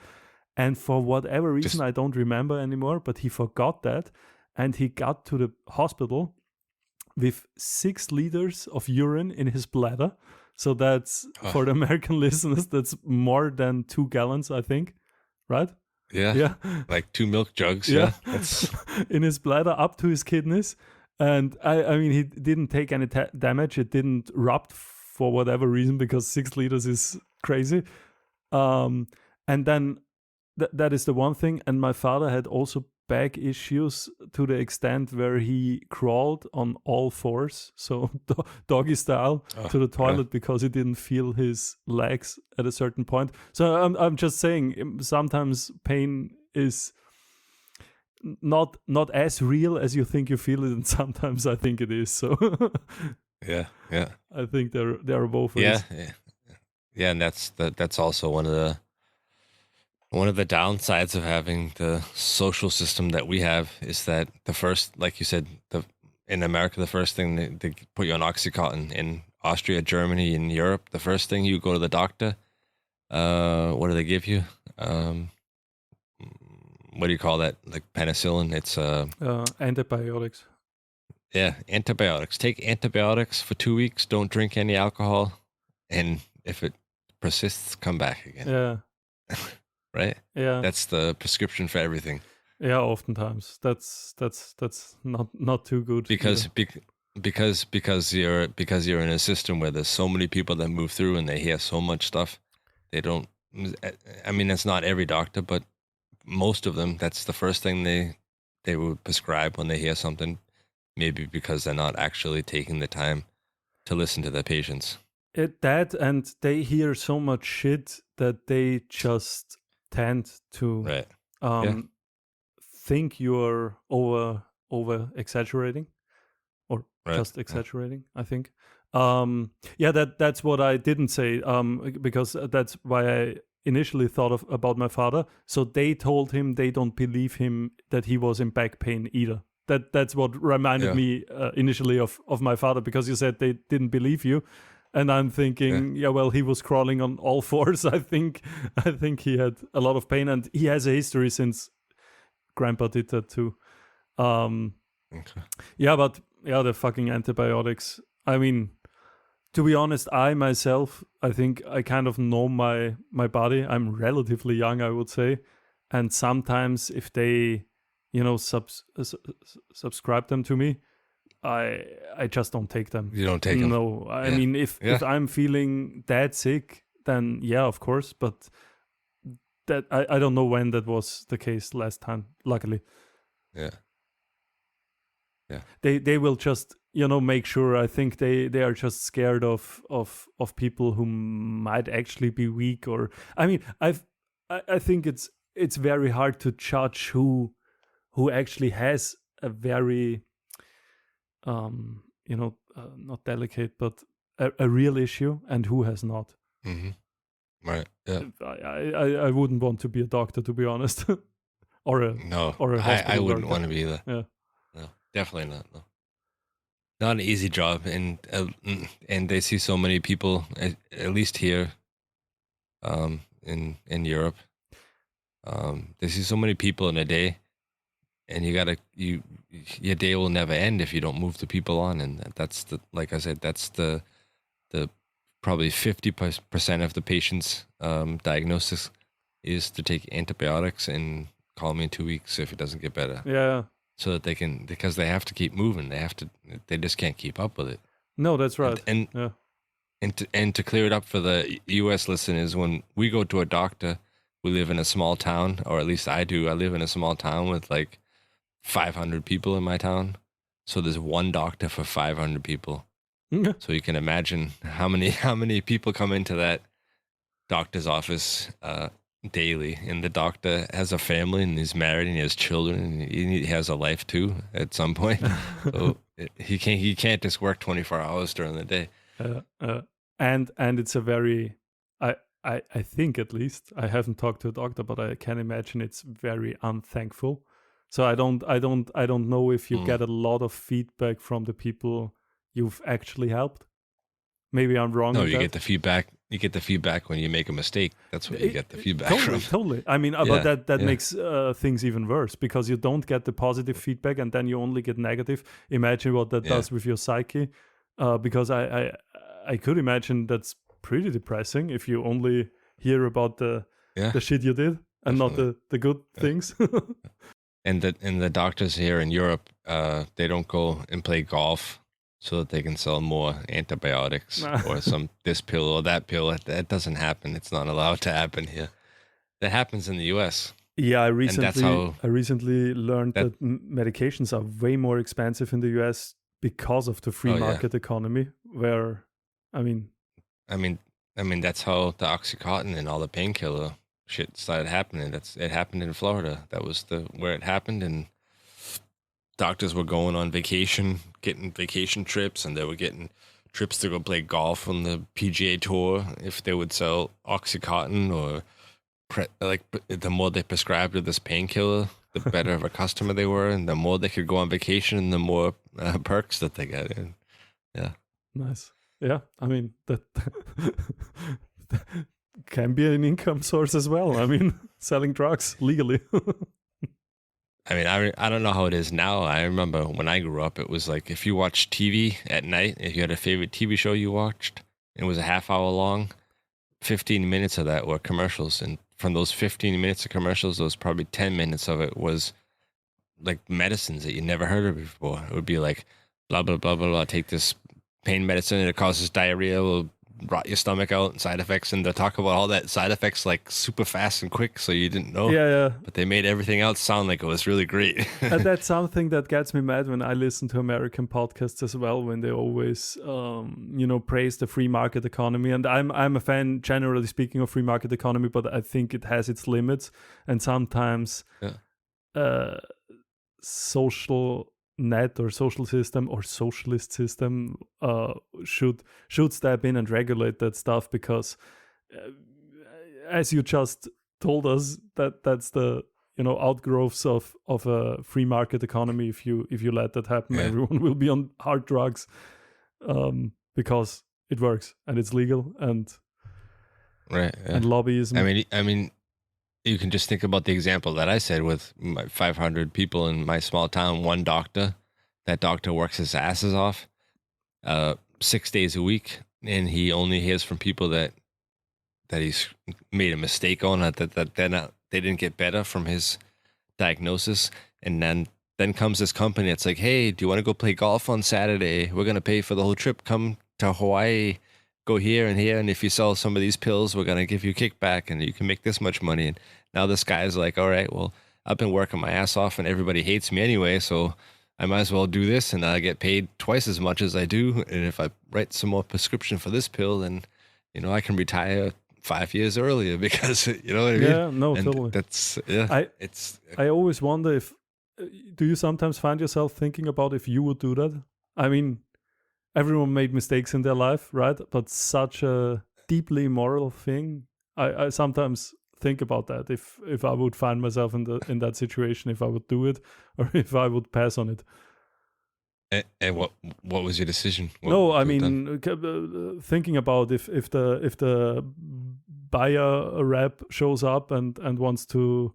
And for whatever reason, I don't remember anymore, but he forgot that. And he got to the hospital with 6 liters of urine in his bladder. So that's, for the American listeners, that's more than 2 gallons, I think, right? Yeah. Like 2 milk jugs. Yeah. That's in his bladder up to his kidneys. And I mean, he didn't take any damage. It didn't erupt for whatever reason, because 6 liters is crazy. And then that is the one thing. And my father had also back issues to the extent where he crawled on all fours, so doggy style, to the toilet because he didn't feel his legs at a certain point. So I'm just saying, sometimes pain is not as real as you think you feel it, and sometimes I think it is. So yeah, I think there are both ways. Yeah, and that's also one of the downsides of having the social system that we have, is that the first, like you said, in America, the first thing they put you on Oxycontin. In Austria, Germany, in Europe, the first thing you go to the doctor, what do they give you? What do you call that? Like penicillin? It's antibiotics. Yeah, antibiotics. Take antibiotics for 2 weeks. Don't drink any alcohol, and if it persists, come back again. Yeah. Right? Yeah. That's the prescription for everything. Yeah, oftentimes that's not too good. Because you're in a system where there's so many people that move through and they hear so much stuff. They don't, I mean, it's not every doctor, but most of them, that's the first thing they would prescribe when they hear something, maybe because they're not actually taking the time to listen to their patients. That, and they hear so much shit that they just tend to Right. Yeah. think you're over exaggerating, or Right. just exaggerating. I think. That's what I didn't say. Because that's why I initially thought about my father. So they told him they don't believe him that he was in back pain either. That's what reminded Yeah. me initially of my father, because you said they didn't believe you. And I'm thinking, well, he was crawling on all fours. I think he had a lot of pain, and he has a history since Grandpa did that too. Okay. Yeah, but the fucking antibiotics. I mean, to be honest, I myself, I think I kind of know my body. I'm relatively young, I would say, and sometimes if they, subscribe them to me, I just don't take them. You don't take them? No, I mean, if I'm feeling that sick, then yeah, of course. But that I don't know when that was the case last time. Luckily, yeah. They will just make sure. I think they are just scared of people who might actually be weak. Or I mean, I think it's very hard to judge who actually has a very not delicate, but a real issue, and who has not. Mm-hmm. Right. Yeah. I wouldn't want to be a doctor, to be honest. or a hospital I wouldn't worker. want to be either. Yeah. No, definitely not. No. Not an easy job, and they see so many people, at least here, in Europe. They see so many people in a day, and your day will never end if you don't move the people on, and that's like I said, that's the probably 50% of the patient's diagnosis is to take antibiotics and call me in 2 weeks if it doesn't get better. Yeah. So that because they have to keep moving, they just can't keep up with it. No, that's right. And to clear it up for the U.S. listeners, when we go to a doctor, we live in a small town, or at least I do. I live in a small town with like 500 people in my town. So there's one doctor for 500 people. So you can imagine how many people come into that doctor's office daily, and the doctor has a family, and he's married, and he has children, and he has a life too at some point. So he can't just work 24 hours during the day. And it's a very, I think, at least, I haven't talked to a doctor, but I can imagine it's very unthankful. So I don't know if you get a lot of feedback from the people you've actually helped. Maybe I'm wrong. No, you get the feedback. You get the feedback when you make a mistake. That's what you get the feedback from. Totally. I mean, but that makes things even worse, because you don't get the positive feedback, and then you only get negative. Imagine what that does with your psyche. Because I could imagine that's pretty depressing if you only hear about the shit you did and not the good things. And the doctors here in Europe, they don't go and play golf so that they can sell more antibiotics or this pill or that pill. That doesn't happen. It's not allowed to happen here. That happens in the U.S. Yeah, I recently learned that medications are way more expensive in the U.S. because of the free market economy. Where, I mean, that's how the OxyContin and all the painkiller shit started happening. It happened in Florida. That was where it happened, and doctors were going on vacation, getting vacation trips, and they were getting trips to go play golf on the PGA Tour if they would sell OxyContin, or the more they prescribed of this painkiller, the better of a customer they were, and the more they could go on vacation, and the more perks that they get in. Yeah. Nice. Yeah, I mean, that can be an income source as well. I mean, selling drugs legally. I mean, I don't know how it is now. I remember when I grew up, it was like if you watched TV at night, if you had a favorite TV show you watched, it was a half hour long, 15 minutes of that were commercials. And from those 15 minutes of commercials, those probably 10 minutes of it was like medicines that you never heard of before. It would be like, blah, blah, blah, blah, blah, take this pain medicine and it causes diarrhea. Will rot your stomach out and side effects, and they talk about all that side effects like super fast and quick, so you didn't know. Yeah. But they made everything else sound like it was really great. And that's something that gets me mad when I listen to American podcasts as well, when they always, praise the free market economy. And I'm a fan, generally speaking, of free market economy, but I think it has its limits, and sometimes social net or social system or socialist system should step in and regulate that stuff, because as you just told us, that's the outgrowths of a free market economy. If you let that happen, everyone will be on hard drugs, because it works and it's legal, and right, and lobbyism. I mean you can just think about the example that I said with my 500 people in my small town, one doctor. That doctor works his asses off 6 days a week, and he only hears from people that he's made a mistake on, that they didn't get better from his diagnosis. And then comes this company that's like, hey, do you want to go play golf on Saturday? We're going to pay for the whole trip. Come to Hawaii, go here and here, and if you sell some of these pills, we're going to give you a kickback, and you can make this much money. And now this guy's like, all right, well, I've been working my ass off and everybody hates me anyway, so I might as well do this, and I get paid twice as much as I do. And if I write some more prescription for this pill, then I can retire 5 years earlier, because you know what I mean? Yeah, no, and totally. That's I always wonder if do you sometimes find yourself thinking about if you would do that? I mean, everyone made mistakes in their life, right? But such a deeply immoral thing. I sometimes think about that, if I would find myself in that situation, if I would do it or if I would pass on it. And what was your decision? No, I mean, thinking about if the buyer rep shows up and wants to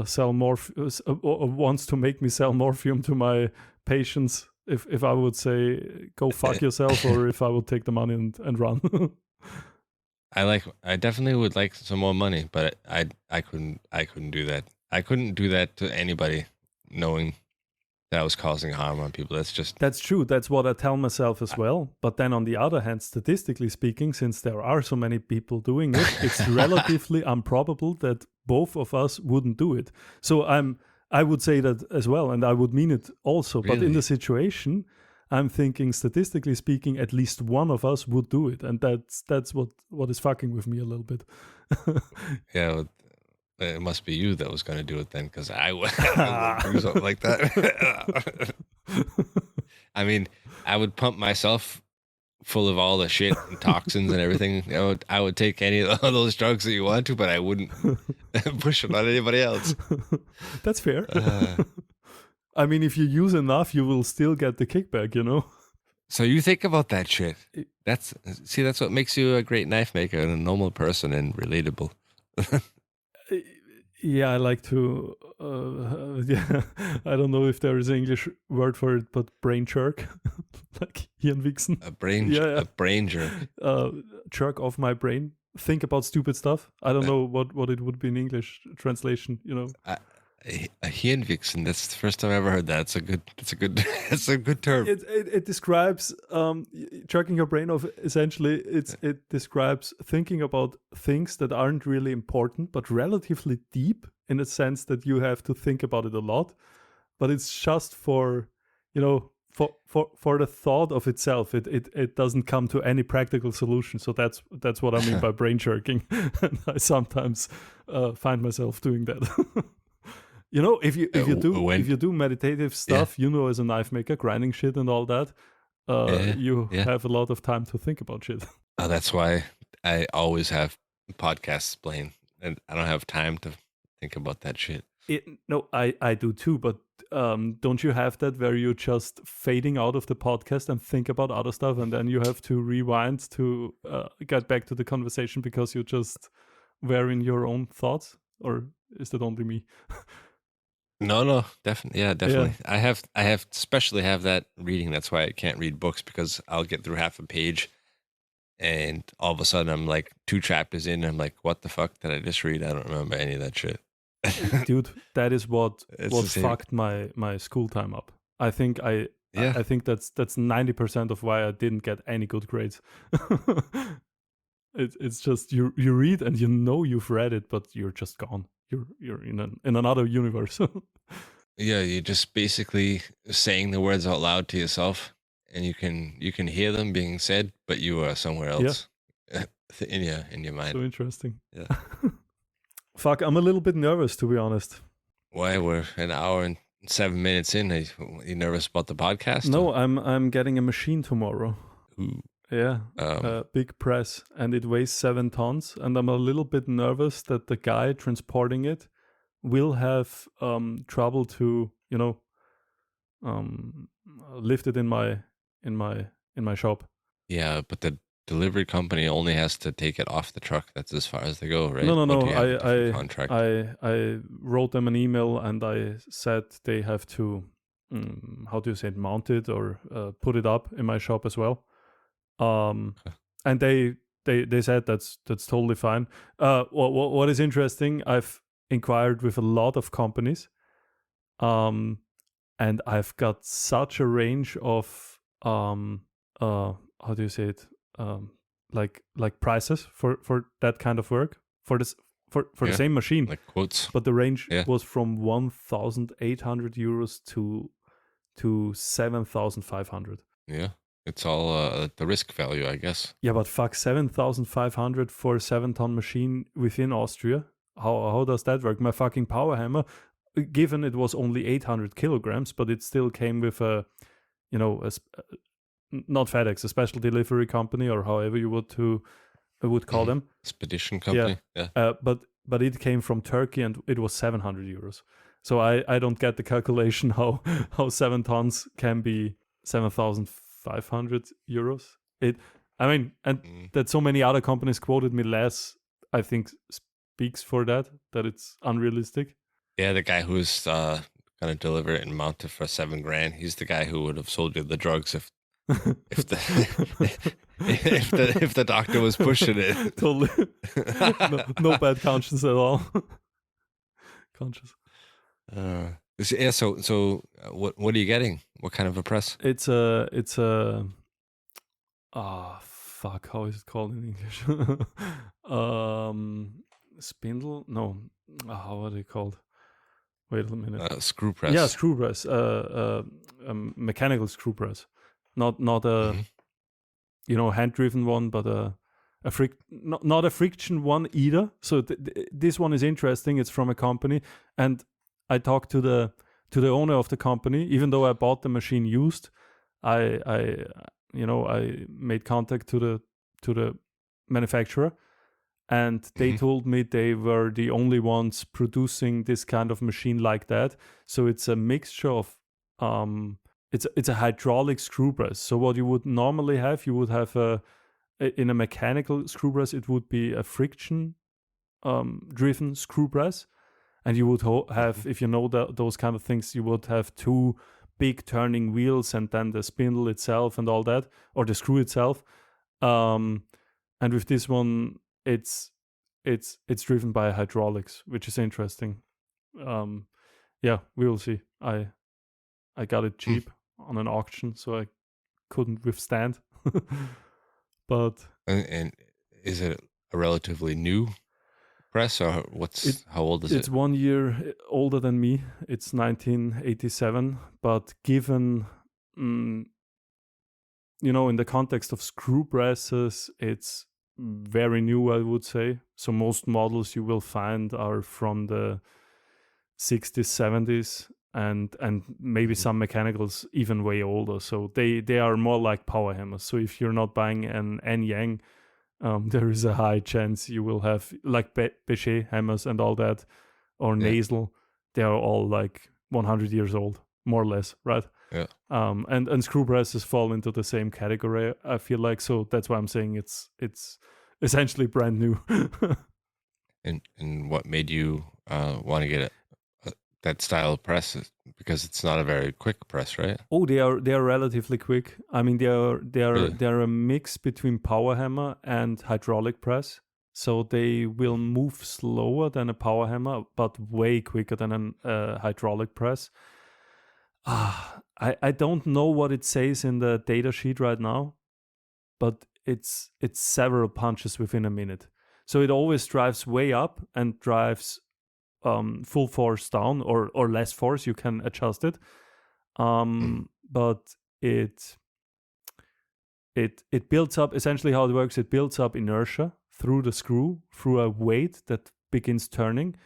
sell wants to make me sell morphium to my patients, if I would say go fuck yourself, or if I would take the money and run. I definitely would like some more money, but I couldn't do that. I couldn't do that to anybody, knowing that I was causing harm on people. That's true. That's what I tell myself as well. But then on the other hand, statistically speaking, since there are so many people doing it, it's relatively improbable that both of us wouldn't do it. So I would say that as well, and I would mean it also. Really? But in the situation, I'm thinking, statistically speaking, at least one of us would do it, and that's what is fucking with me a little bit. Yeah, well, it must be you that was going to do it then, because I would do something like that. I mean, I would pump myself full of all the shit and toxins and everything. I would take any of those drugs that you want to, but I wouldn't push it on anybody else. That's fair. I mean, if you use enough, you will still get the kickback, So you think about that shit. That's what makes you a great knife maker and a normal person and relatable. Yeah, I like to. I don't know if there is an English word for it, but brain jerk, like Ian Vixen. A brain jerk. Jerk off my brain. Think about stupid stuff. I don't know what it would be in English translation. A Hirnwichsen. That's the first time I ever heard that. It's a good term. It describes jerking your brain off. Essentially, it describes thinking about things that aren't really important, but relatively deep, in a sense that you have to think about it a lot. But it's just for the thought of itself. It doesn't come to any practical solution. So that's what I mean by brain jerking. And I sometimes find myself doing that. If you do meditative stuff, as a knife maker, grinding shit and all that, you have a lot of time to think about shit. Oh, that's why I always have podcasts playing, and I don't have time to think about that shit. I do too, but don't you have that where you're just fading out of the podcast and think about other stuff, and then you have to rewind to get back to the conversation because you're just wearing your own thoughts? Or is that only me? No, definitely. Yeah, definitely. Yeah. I have especially have that reading. That's why I can't read books, because I'll get through half a page and all of a sudden I'm like 2 chapters in and I'm like, what the fuck did I just read? I don't remember any of that shit. Dude, that is what fucked my school time up. I think I Yeah. I think that's 90% of why I didn't get any good grades. It's just you read and you know you've read it, but you're just gone. You're in another universe. Yeah, you're just basically saying the words out loud to yourself, and you can hear them being said, but you are somewhere else. In your mind. So interesting. Yeah. Fuck, I'm a little bit nervous, to be honest. Why we're an hour and 7 minutes in? Are you nervous about the podcast? No, I'm getting a machine tomorrow. Ooh. Yeah, big press, and it weighs 7 tons, and I'm a little bit nervous that the guy transporting it will have trouble to lift it in my shop. Yeah, but the delivery company only has to take it off the truck. That's as far as they go, right? No. Contract. I wrote them an email and I said they have to how do you say it, mount it or put it up in my shop as well. And they said that's totally fine. What is interesting, I've inquired with a lot of companies, and I've got such a range of how do you say it, like prices for that kind of work for this for the same machine, like quotes. But the range was from 1,800 euros to 7,500. Yeah. It's all the risk value, I guess. Yeah, but fuck, 7,500 for a 7-ton machine within Austria. How does that work? My fucking power hammer, given it was only 800 kilograms, but it still came with a not FedEx, a special delivery company, or however you would call them. Expedition company. Yeah. But it came from Turkey and it was 700 euros. So I don't get the calculation how 7 tons can be 7,500 euros. That so many other companies quoted me less, I think speaks for that it's unrealistic. Yeah, the guy who's gonna deliver it and mount it for $7,000, he's the guy who would have sold you the drugs if the doctor was pushing it. Totally. No bad conscience at all. Conscious. Yeah. So what are you getting? What kind of a press? It's a fuck, how is it called in English? Spindle? No. How are they called? Wait a minute. Screw press. Yeah, screw press. Mechanical screw press. Not a hand driven one, but not a friction one either. So this one is interesting. It's from a company, and I talked to the owner of the company. Even though I bought the machine used, I made contact to the manufacturer, and they told me they were the only ones producing this kind of machine like that. So it's a mixture of it's a hydraulic screw press. So what you would normally have, you would have in a mechanical screw press, it would be a friction driven screw press, and you would have, if you know those kind of things, you would have 2 big turning wheels and then the spindle itself and all that, or the screw itself. And with this one, it's driven by hydraulics, which is interesting. Yeah, we will see. I got it cheap on an auction, so I couldn't withstand. But and is it a relatively new press, or how old is it? It's 1 year older than me. It's 1987, but given in the context of screw presses, it's very new, I would say. So most models you will find are from the 60s, 70s, and maybe some mechanicals even way older. So they are more like power hammers. So if you're not buying an Yang, there is a high chance you will have like Bechet hammers and all that, or Nasal. They are all like 100 years old, more or less, right? Yeah. And screw presses fall into the same category, I feel like. So that's why I'm saying it's essentially brand new. And what made you want to get that style of press? Because it's not a very quick press, right? Oh, they are relatively quick. I mean, they are a mix between power hammer and hydraulic press. So they will move slower than a power hammer, but way quicker than a hydraulic press. I don't know what it says in the data sheet right now, but it's several punches within a minute. So it always drives way up and drives full force down or less force. You can adjust it, but it builds up. Essentially, how it works, it builds up inertia through the screw, through a weight that begins turning,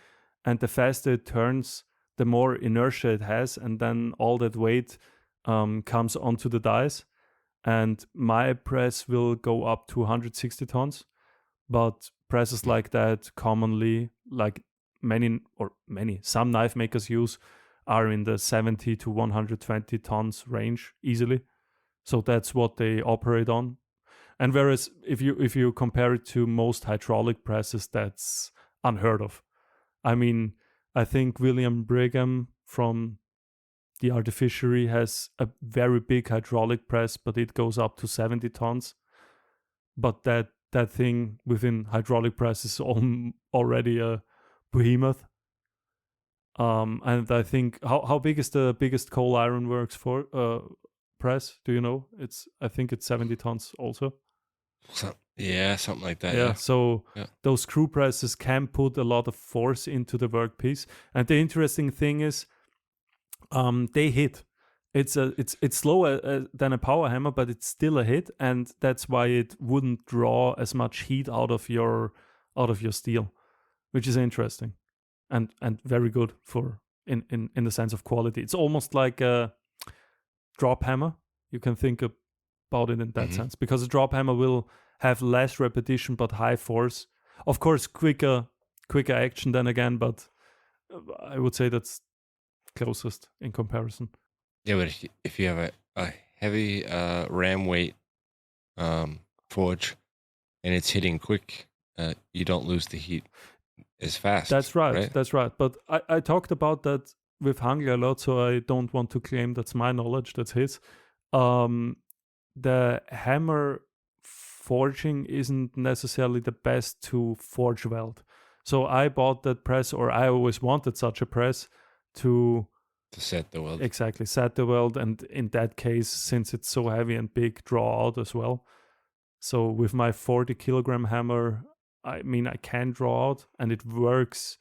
and the faster it turns, the more inertia it has, and then all that weight comes onto the dies. And my press will go up to 160 tons, but presses like that commonly, like some knife makers use, are in the 70 to 120 tons range easily. So that's what they operate on. And whereas if you compare it to most hydraulic presses, that's unheard of. I mean, I think William Brigham from the Artificery has a very big hydraulic press, but it goes up to 70 tons. But that thing within hydraulic press is already a behemoth. And I think how big is the biggest coal iron works for press? Do you know? I think it's 70 tons also. Something like that. Yeah. So those screw presses can put a lot of force into the workpiece. And the interesting thing is, they hit. It's slower than a power hammer, but it's still a hit, and that's why it wouldn't draw as much heat out of your steel, which is interesting, and very good for in the sense of quality. It's almost like a drop hammer. You can think about it in that sense, because a drop hammer will have less repetition but high force. Of course, quicker action then again, but I would say that's closest in comparison. Yeah, but if you have a heavy ram weight forge and it's hitting quick, you don't lose the heat as fast. That's right. That's right. But I talked about that with Hangli a lot, so I don't want to claim that's my knowledge, that's his. The hammer forging isn't necessarily the best to forge weld. So I bought that press, or I always wanted such a press to set the weld. Exactly, set the weld, and in that case, since it's so heavy and big, draw out as well. So with my 40 kilogram hammer, I mean, I can draw out, and it works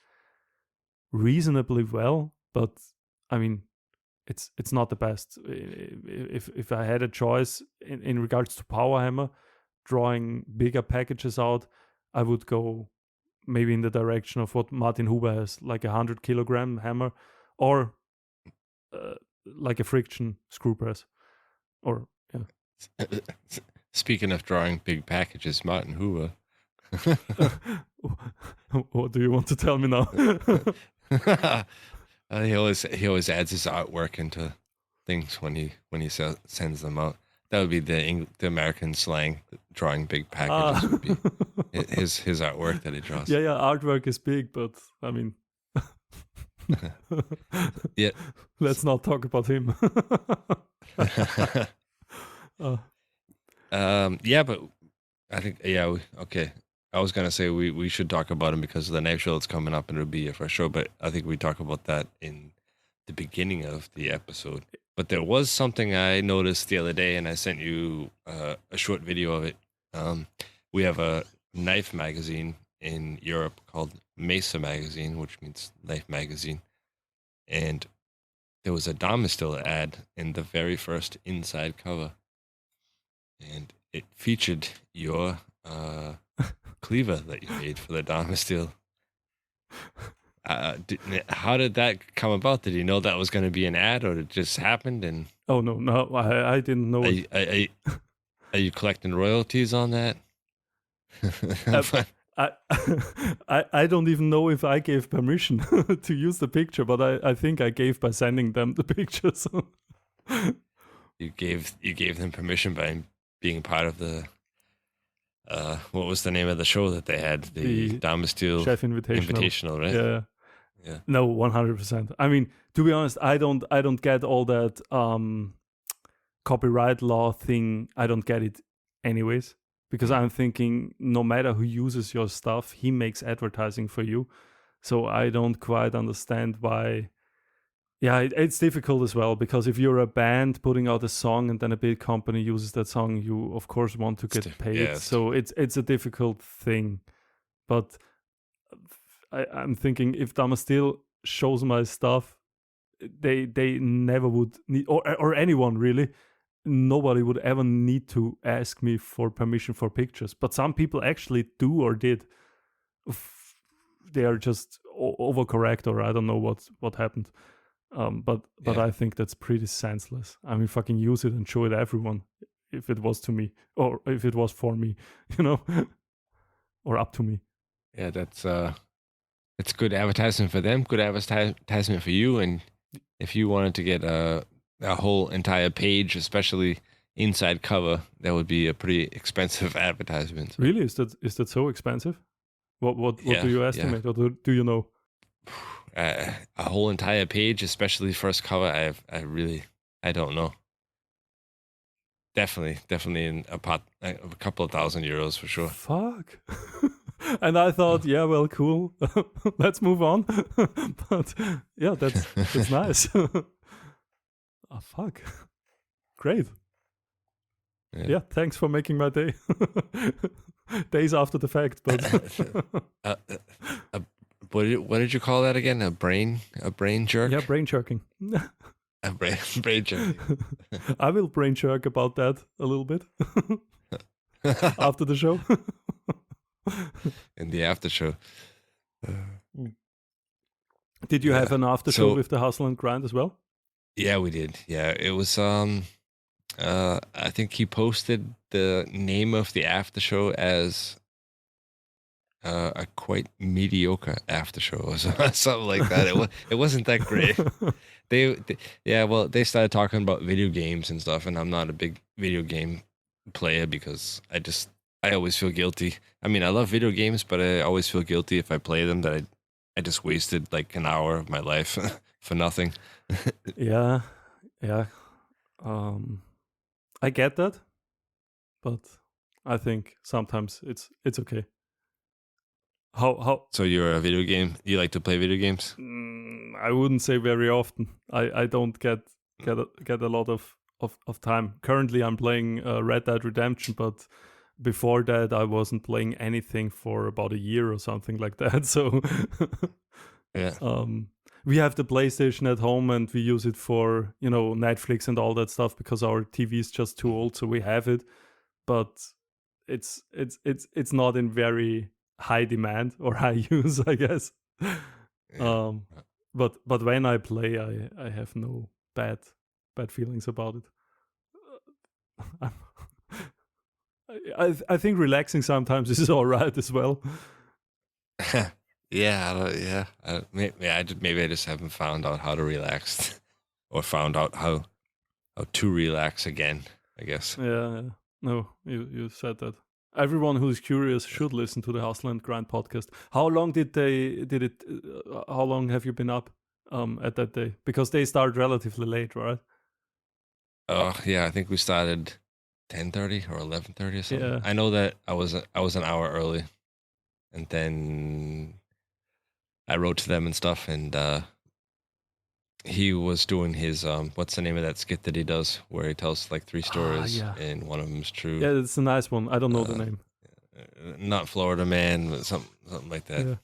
reasonably well, but I mean, it's not the best. If I had a choice in regards to power hammer, drawing bigger packages out, I would go maybe in the direction of what Martin Huber has, like 100 kilogram hammer, or like a friction screw press, or Speaking of drawing big packages, Martin Huber. What do you want to tell me now? He always adds his artwork into things when he sends them out. That would be the American slang. Drawing big packages would be his artwork that he draws. Yeah, artwork is big, but I mean, yeah. Let's not talk about him. Yeah, but I think okay. I was gonna say we should talk about him because of the knife show that's coming up and it'll be a fresh show. But I think we talk about that in the beginning of the episode. But there was something I noticed the other day, and I sent you a short video of it. We have a knife magazine in Europe called Mesa Magazine, which means knife magazine. And there was a Domestil ad in the very first inside cover. And it featured your cleaver that you made for the Domestil. How did that come about? Did you know that was going to be an ad, or it just happened? And oh no, I didn't know. Are you collecting royalties on that? I don't even know if I gave permission to use the picture, but I think I gave by sending them the pictures. You gave them permission by being part of the what was the name of the show that they had? The Domestil Chef Invitational, right? Yeah. No, 100%. I mean, to be honest, I don't get all that copyright law thing. I don't get it anyways, because I'm thinking no matter who uses your stuff, he makes advertising for you. So I don't quite understand why Yeah, it's difficult as well, because if you're a band putting out a song and then a big company uses that song, you of course want to get paid. Yeah, so it's a difficult thing. But I'm thinking, if Damastil shows my stuff, they never would need, or anyone really, nobody would ever need to ask me for permission for pictures. But some people actually do or did. They are just overcorrect, or I don't know what happened. But Yeah. I think that's pretty senseless. I mean, fucking use it and show it to everyone, if it was to me, or if it was for me, or up to me. Yeah, it's good advertising for them, good advertisement for you, and if you wanted to get a whole entire page, especially inside cover, that would be a pretty expensive advertisement. Really? Is that so expensive? What do you estimate, or do you know? A whole entire page, especially first cover, I don't know. Definitely in a couple of €1,000 for sure. Fuck. And I thought, yeah, well, cool. Let's move on. But yeah, that's nice. Oh, fuck. Great. Yeah, thanks for making my day. Days after the fact, but what did you call that again? A brain jerk? Yeah, brain jerking. A brain jerk. I will brain jerk about that a little bit after the show. In the after show. Did you have an after show with the Hustle and Grind as well? Yeah, we did. Yeah, it was I think he posted the name of the after show as a quite mediocre after show or something like that. It wasn't that great. They started talking about video games and stuff, and I'm not a big video game player because I always feel guilty. I mean, I love video games, but I always feel guilty if I play them that I just wasted like an hour of my life for nothing. Yeah. I get that, but I think sometimes it's okay. How? So you're a video game? You like to play video games? I wouldn't say very often. I don't get a lot of time. Currently, I'm playing Red Dead Redemption, but before that, I wasn't playing anything for about a year or something like that. So, yeah. We have the PlayStation at home, and we use it for Netflix and all that stuff because our TV is just too old. So we have it, but it's not in very high demand or high use, I guess. Yeah. But when I play, I have no bad feelings about it. I think relaxing sometimes is all right as well. Yeah. Maybe I just haven't found out how to relax, or found out how to relax again, I guess. Yeah. No, you said that. Everyone who's curious should listen to the Hustle and Grind podcast. How long did it? How long have you been up at that day? Because they start relatively late, right? Oh yeah, I think we started 10:30 or 11:30 or something. Yeah. I know that I was an hour early, and then I wrote to them and stuff, and he was doing his what's the name of that skit that he does where he tells like 3 stories and one of them is true. Yeah, it's a nice one. I don't know the name. Not Florida Man, but something like that. Yeah.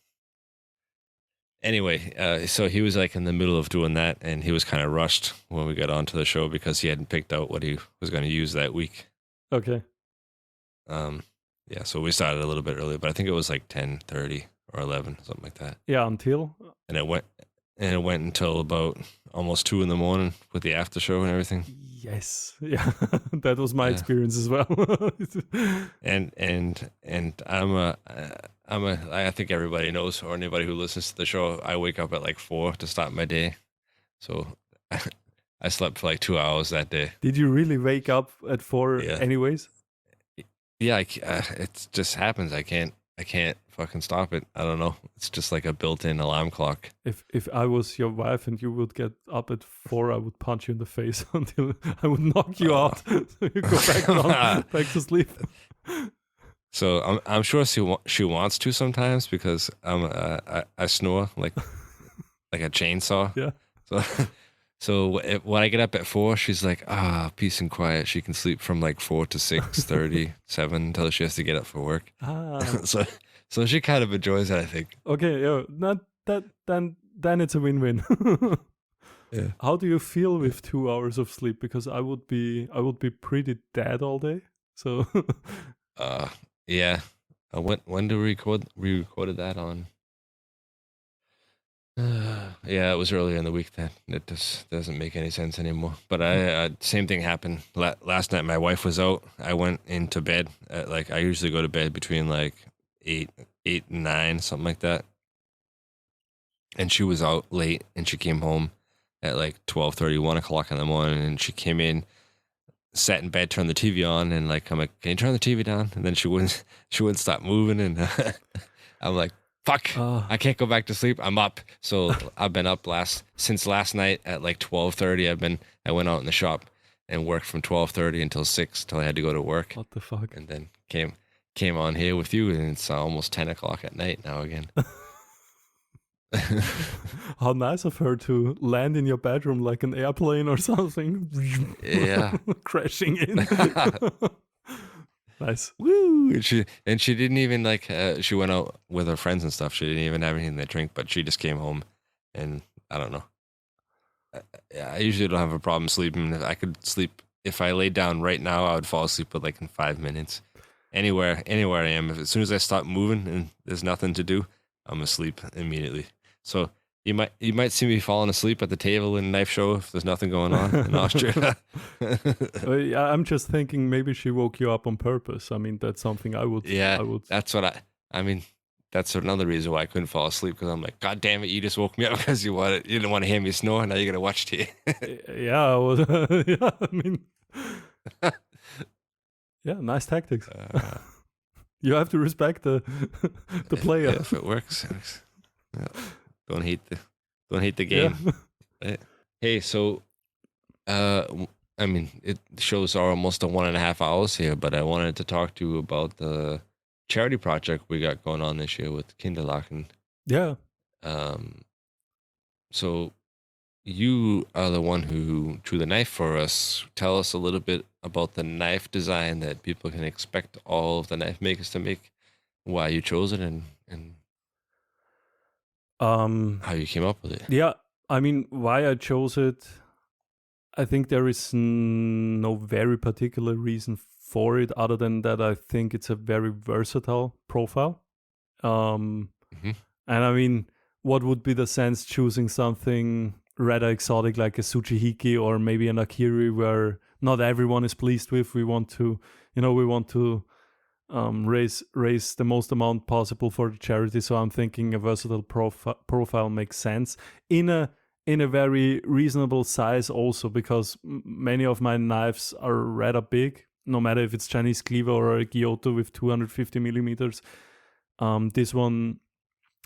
Anyway, so he was like in the middle of doing that, and he was kind of rushed when we got onto the show because he hadn't picked out what he was going to use that week. Okay. Yeah, so we started a little bit early, but I think it was like 10:30 or 11, something like that. Yeah, until. And it went until about almost 2 a.m. with the after show and everything. Yes, yeah, that was my experience as well. and I think everybody knows, or anybody who listens to the show, I wake up at like 4 to start my day. So I slept for like 2 hours that day. Did you really wake up at 4 anyways? Yeah, it just happens. I can't fucking stop it. I don't know. It's just like a built-in alarm clock. If I was your wife and you would get up at 4, I would punch you in the face until I would knock you out. So you go back to sleep. So I'm sure she wants to sometimes because I snore like a chainsaw. Yeah. So So when I get up at 4, she's like, peace and quiet. She can sleep from like 4 to 6:30, 7 until she has to get up for work. So so she kind of enjoys it, I think. Okay, yeah, not that then it's a win-win. Yeah. How do you feel with 2 hours of sleep? Because I would be pretty dead all day. So yeah. When do we recorded that on? Yeah, it was earlier in the week then. It just doesn't make any sense anymore. But same thing happened last night. My wife was out. I went into bed at I usually go to bed between like 8 and 9, something like that. And she was out late, and she came home at like 12:30, 1 o'clock in the morning, and she came in, sat in bed, turned the TV on, and like, I'm like, can you turn the TV down? And then she wouldn't stop moving, and I'm like, fuck, I can't go back to sleep. I'm up. So I've been up since last night at like 12:30. I went out in the shop and worked from 12:30 until 6 till I had to go to work. What the fuck? And then came on here with you, and it's almost 10 o'clock at night now again. How nice of her to land in your bedroom like an airplane or something. Yeah. Crashing in. Nice. Woo! And she didn't even she went out with her friends and stuff. She didn't even have anything to drink, but she just came home, and I don't know. I usually don't have a problem sleeping. I could sleep if I laid down right now. I would fall asleep with in 5 minutes. Anywhere I am. As soon as I stop moving and there's nothing to do, I'm asleep immediately. So you might see me falling asleep at the table in a knife show if there's nothing going on in Austria. I'm just thinking maybe she woke you up on purpose. I mean, that's something I would. Yeah, I would. That's what I mean. That's another reason why I couldn't fall asleep, because I'm like, God damn it, you just woke me up because you didn't want to hear me snore. Now you're gonna watch TV. Yeah, I was. Yeah, I mean, yeah, nice tactics. You have to respect the player. If it works. Yeah. Don't hate the game. Yeah. Hey, so I mean, it shows are almost 1.5 hours here, but I wanted to talk to you about the charity project we got going on this year with Kinderlachen. Yeah. So you are the one who drew the knife for us. Tell us a little bit about the knife design that people can expect all of the knife makers to make, why you chose it, and how you came up with it. Yeah, I mean, why I chose it, I think there is no very particular reason for it, other than that I think it's a very versatile profile. And I mean, what would be the sense choosing something rather exotic like a Tsuchihiki or maybe an Akiri, where not everyone is pleased with? We want to raise the most amount possible for the charity. So I'm thinking a versatile profile makes sense in a very reasonable size also, because many of my knives are rather big, no matter if it's Chinese cleaver or a Giotto with 250 millimeters. This one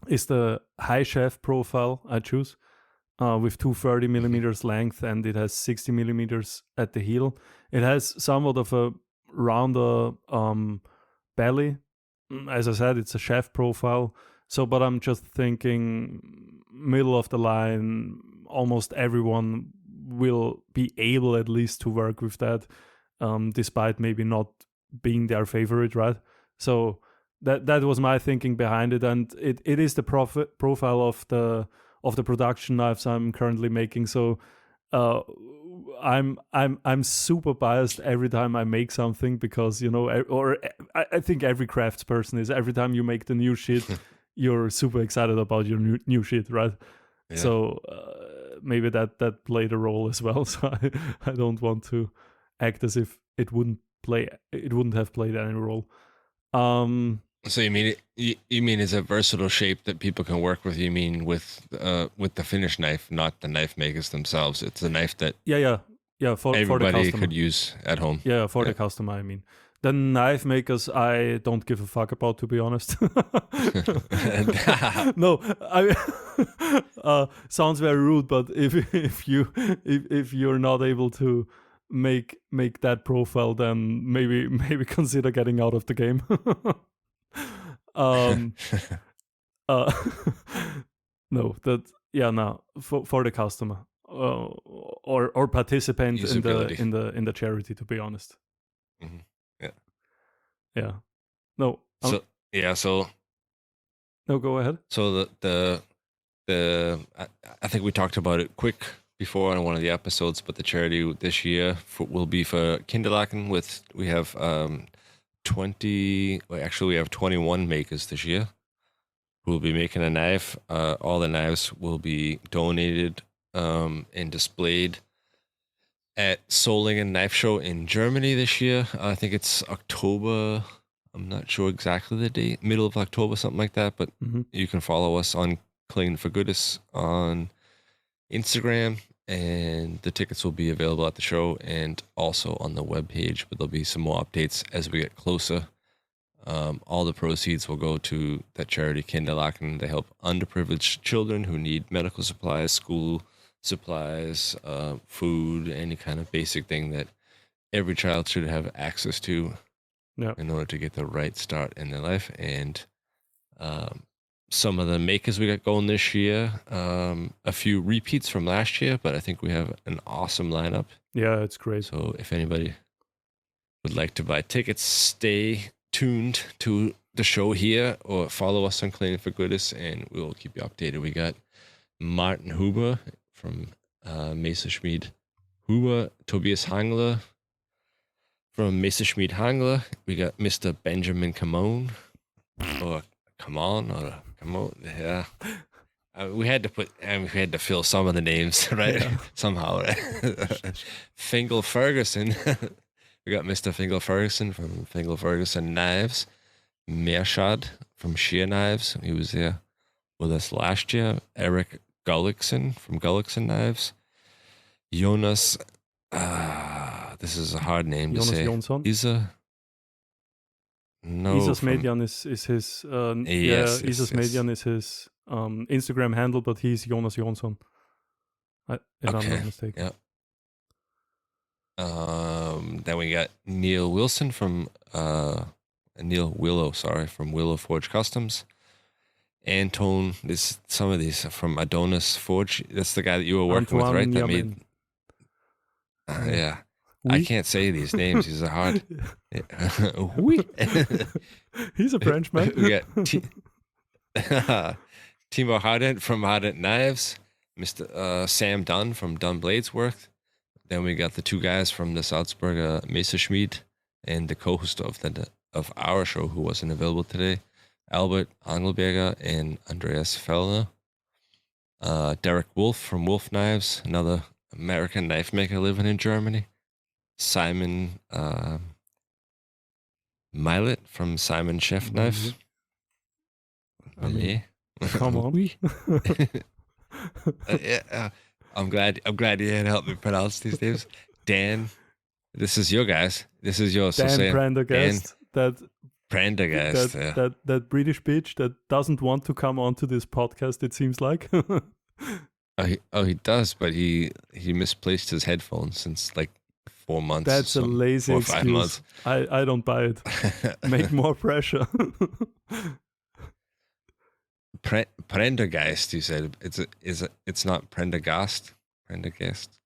is the high shaft profile I choose, with 230 millimeters length, and it has 60 millimeters at the heel. It has somewhat of a rounder belly. As I said, it's a shaft profile. So, but I'm just thinking middle of the line, almost everyone will be able at least to work with that, despite maybe not being their favorite, right? So that was my thinking behind it, and it is the profile of the production knives I'm currently making. So I'm super biased every time I make something, because I think every crafts person is. Every time you make the new shit, you're super excited about your new shit, right? Yeah. So maybe that played a role as well. So I don't want to act as if it wouldn't have played any role. So you mean it's a versatile shape that people can work with? You mean with the finished knife, not the knife makers themselves? It's a knife that for everybody the customer could use at home. Yeah, for the customer. I mean, the knife makers I don't give a fuck about, to be honest. No, sounds very rude, but if you're not able to make that profile, then maybe consider getting out of the game. No, for the customer. or participant Usability. in the charity. To be honest. Yeah. Yeah. No. So no, go ahead. So I think we talked about it quick before on one of the episodes, but the charity this year will be for Kinderlaken. We have 21 makers this year who will be making a knife. All the knives will be donated and displayed at Solingen Knife Show in Germany this year. I think it's October. I'm not sure exactly the date, middle of October, something like that. But you can follow us on Clean for Goodness on Instagram, and the tickets will be available at the show and also on the webpage. But there'll be some more updates as we get closer. All the proceeds will go to that charity Kinderlaken. They help underprivileged children who need medical supplies, school supplies, food, any kind of basic thing that every child should have access to in order to get the right start in their life. And some of the makers we got going this year, a few repeats from last year, but I think we have an awesome lineup. Yeah, it's great. So if anybody would like to buy tickets, stay tuned to the show here or follow us on Cleaning for Goodness, and we'll keep you updated. We got Martin Huber from Messerschmitt Huber, Tobias Hangler from Messerschmitt Hangler. We got Mr. Benjamin Kamon, or Kamon, or Kamon. Yeah, we had to fill some of the names, right? Yeah. Somehow, right? Fingal Ferguson. We got Mr. Fingal Ferguson from Fingal Ferguson Knives. Mershad from Shear Knives. He was there with us last year. Eric Gullickson from Gullickson Knives. Jonas, this is a hard name Jonas to say. Jonsson? Isas Median is his Isas Median is his Instagram handle, but he's Jonas Jonsson. If I'm not mistaken. Yeah. Then we got Neil Willow from Willow Forge Customs. Antone, some of these are from Adonis Forge. That's the guy that you were working with, right? That made. Yeah. Oui. I can't say these names. These are hard. Oui. He's a Frenchman. We got Timo Hardent from Hardent Knives. Mr. Sam Dunn from Dunn Bladesworth. Then we got the two guys from the Salzburger Messerschmitt and the co-host of our show who wasn't available today, Albert Angelberger and Andreas Fellner. Derek Wolf from Wolf Knives, another American knife maker living in Germany. Simon Milet from Simon Chef Knives. Come on. I'm glad you had to help me pronounce these names. Dan, this is your guys. This is yours. Dan Prendergast. Prendergast. That British bitch that doesn't want to come onto this podcast, it seems like. He does, but he misplaced his headphones since like 4 months. That's a lazy 4 or 5 excuse. months. I don't buy it. Make more pressure. Prendergeist, you said. It's not Prendergast. Prendergast.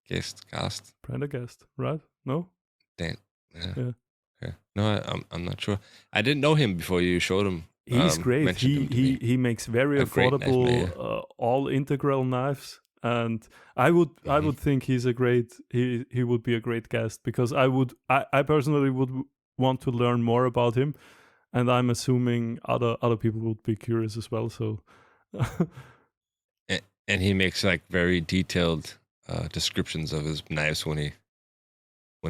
Prendergast, right? No? Dan. Yeah. Okay. No, I'm not sure. I didn't know him before you showed him. He's great. He makes very affordable all integral knives, and I would think he would be a great guest, because I personally would want to learn more about him, and I'm assuming other people would be curious as well. So, and he makes like very detailed descriptions of his knives when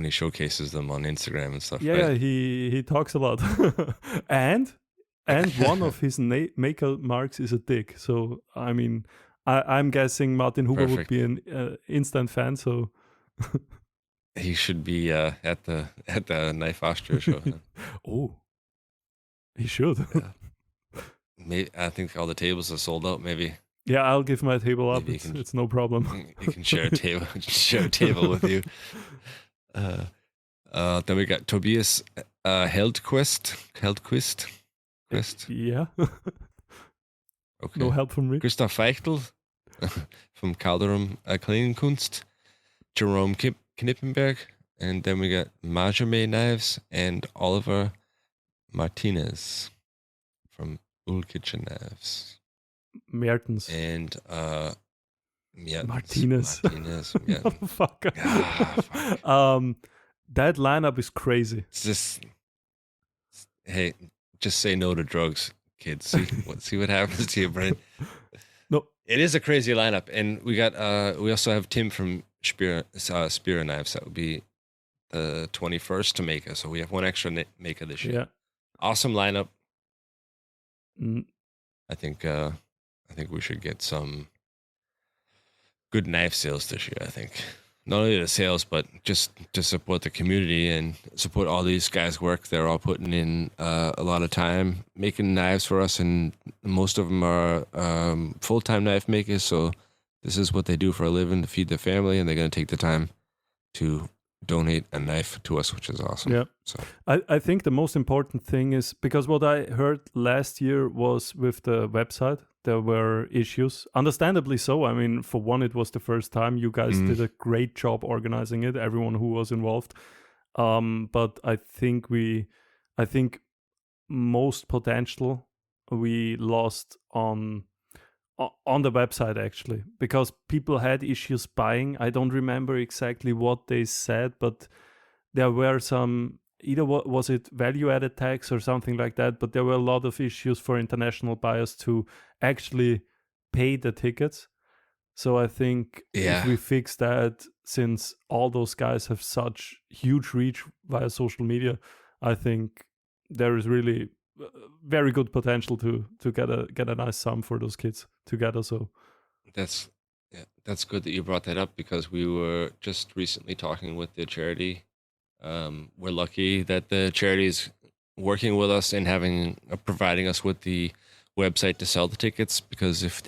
he showcases them on Instagram and stuff. Yeah, right? he talks a lot, and one of his maker marks is a dick. So I mean, I'm guessing Martin Huber would be an instant fan. So he should be at the Knife Austria show. Oh, he should. Yeah. Maybe, I think all the tables are sold out. Maybe. Yeah, I'll give my table up. It's no problem. You can share a table. Share a table with you. Then we got Tobias Heldquist. Yeah. Okay. No help from me. Christoph Feichtel. from Calderum Kleinkunst, Jerome Knippenberg, and then we got Majame Knives and Oliver Martinez from Ul Kitchen Knives. Mertens. And Martinez. Motherfucker. Fuck. That lineup is crazy. It's just, hey, just say no to drugs, kids. See what happens to your brain. No, it is a crazy lineup, and we got we also have Tim from Spear Knives. That would be the 21st to maker. So we have one extra maker this year. Yeah, awesome lineup. Mm. I think we should get some good knife sales this year. I think not only the sales, but just to support the community and support all these guys' work. They're all putting in a lot of time making knives for us, and most of them are full-time knife makers. So this is what they do for a living to feed their family, and they're going to take the time to donate a knife to us, which is awesome. Yeah. So I think the most important thing is, because what I heard last year was with the website, there were issues. Understandably so. I mean, for one, it was the first time. You guys did a great job organizing it, everyone who was involved. But I think most potential we lost on the website, actually, because people had issues buying. I don't remember exactly what they said, but there were some, either was it value-added tax or something like that, but there were a lot of issues for international buyers to actually pay the tickets. So I think if we fix that, since all those guys have such huge reach via social media, I think there is really very good potential to get a nice sum for those kids together. So that's good that you brought that up, because we were just recently talking with the charity. We're lucky that the charity is working with us and providing us with the website to sell the tickets, because if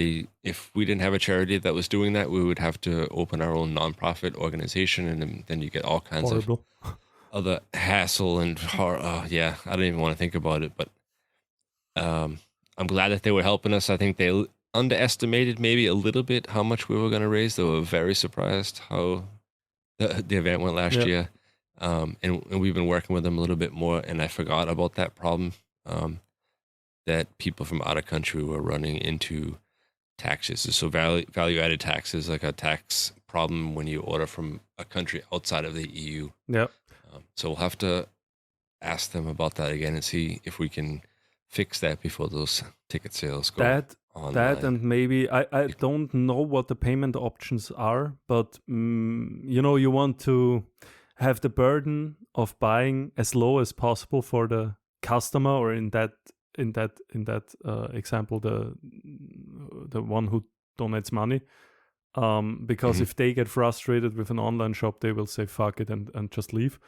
we didn't have a charity that was doing that, we would have to open our own nonprofit organization, and then you get all kinds of other hassle and horror. I don't even want to think about it, but I'm glad that they were helping us. I think they underestimated maybe a little bit how much we were going to raise. They were very surprised how the event went last year. And we've been working with them a little bit more, and I forgot about that problem, that people from out of country were running into taxes. So value-added taxes, like a tax problem when you order from a country outside of the EU. Yeah. So we'll have to ask them about that again and see if we can fix that before those ticket sales go online. That, and maybe I don't know what the payment options are, but you want to have the burden of buying as low as possible for the customer, or in that example, the one who donates money, because if they get frustrated with an online shop, they will say fuck it and just leave.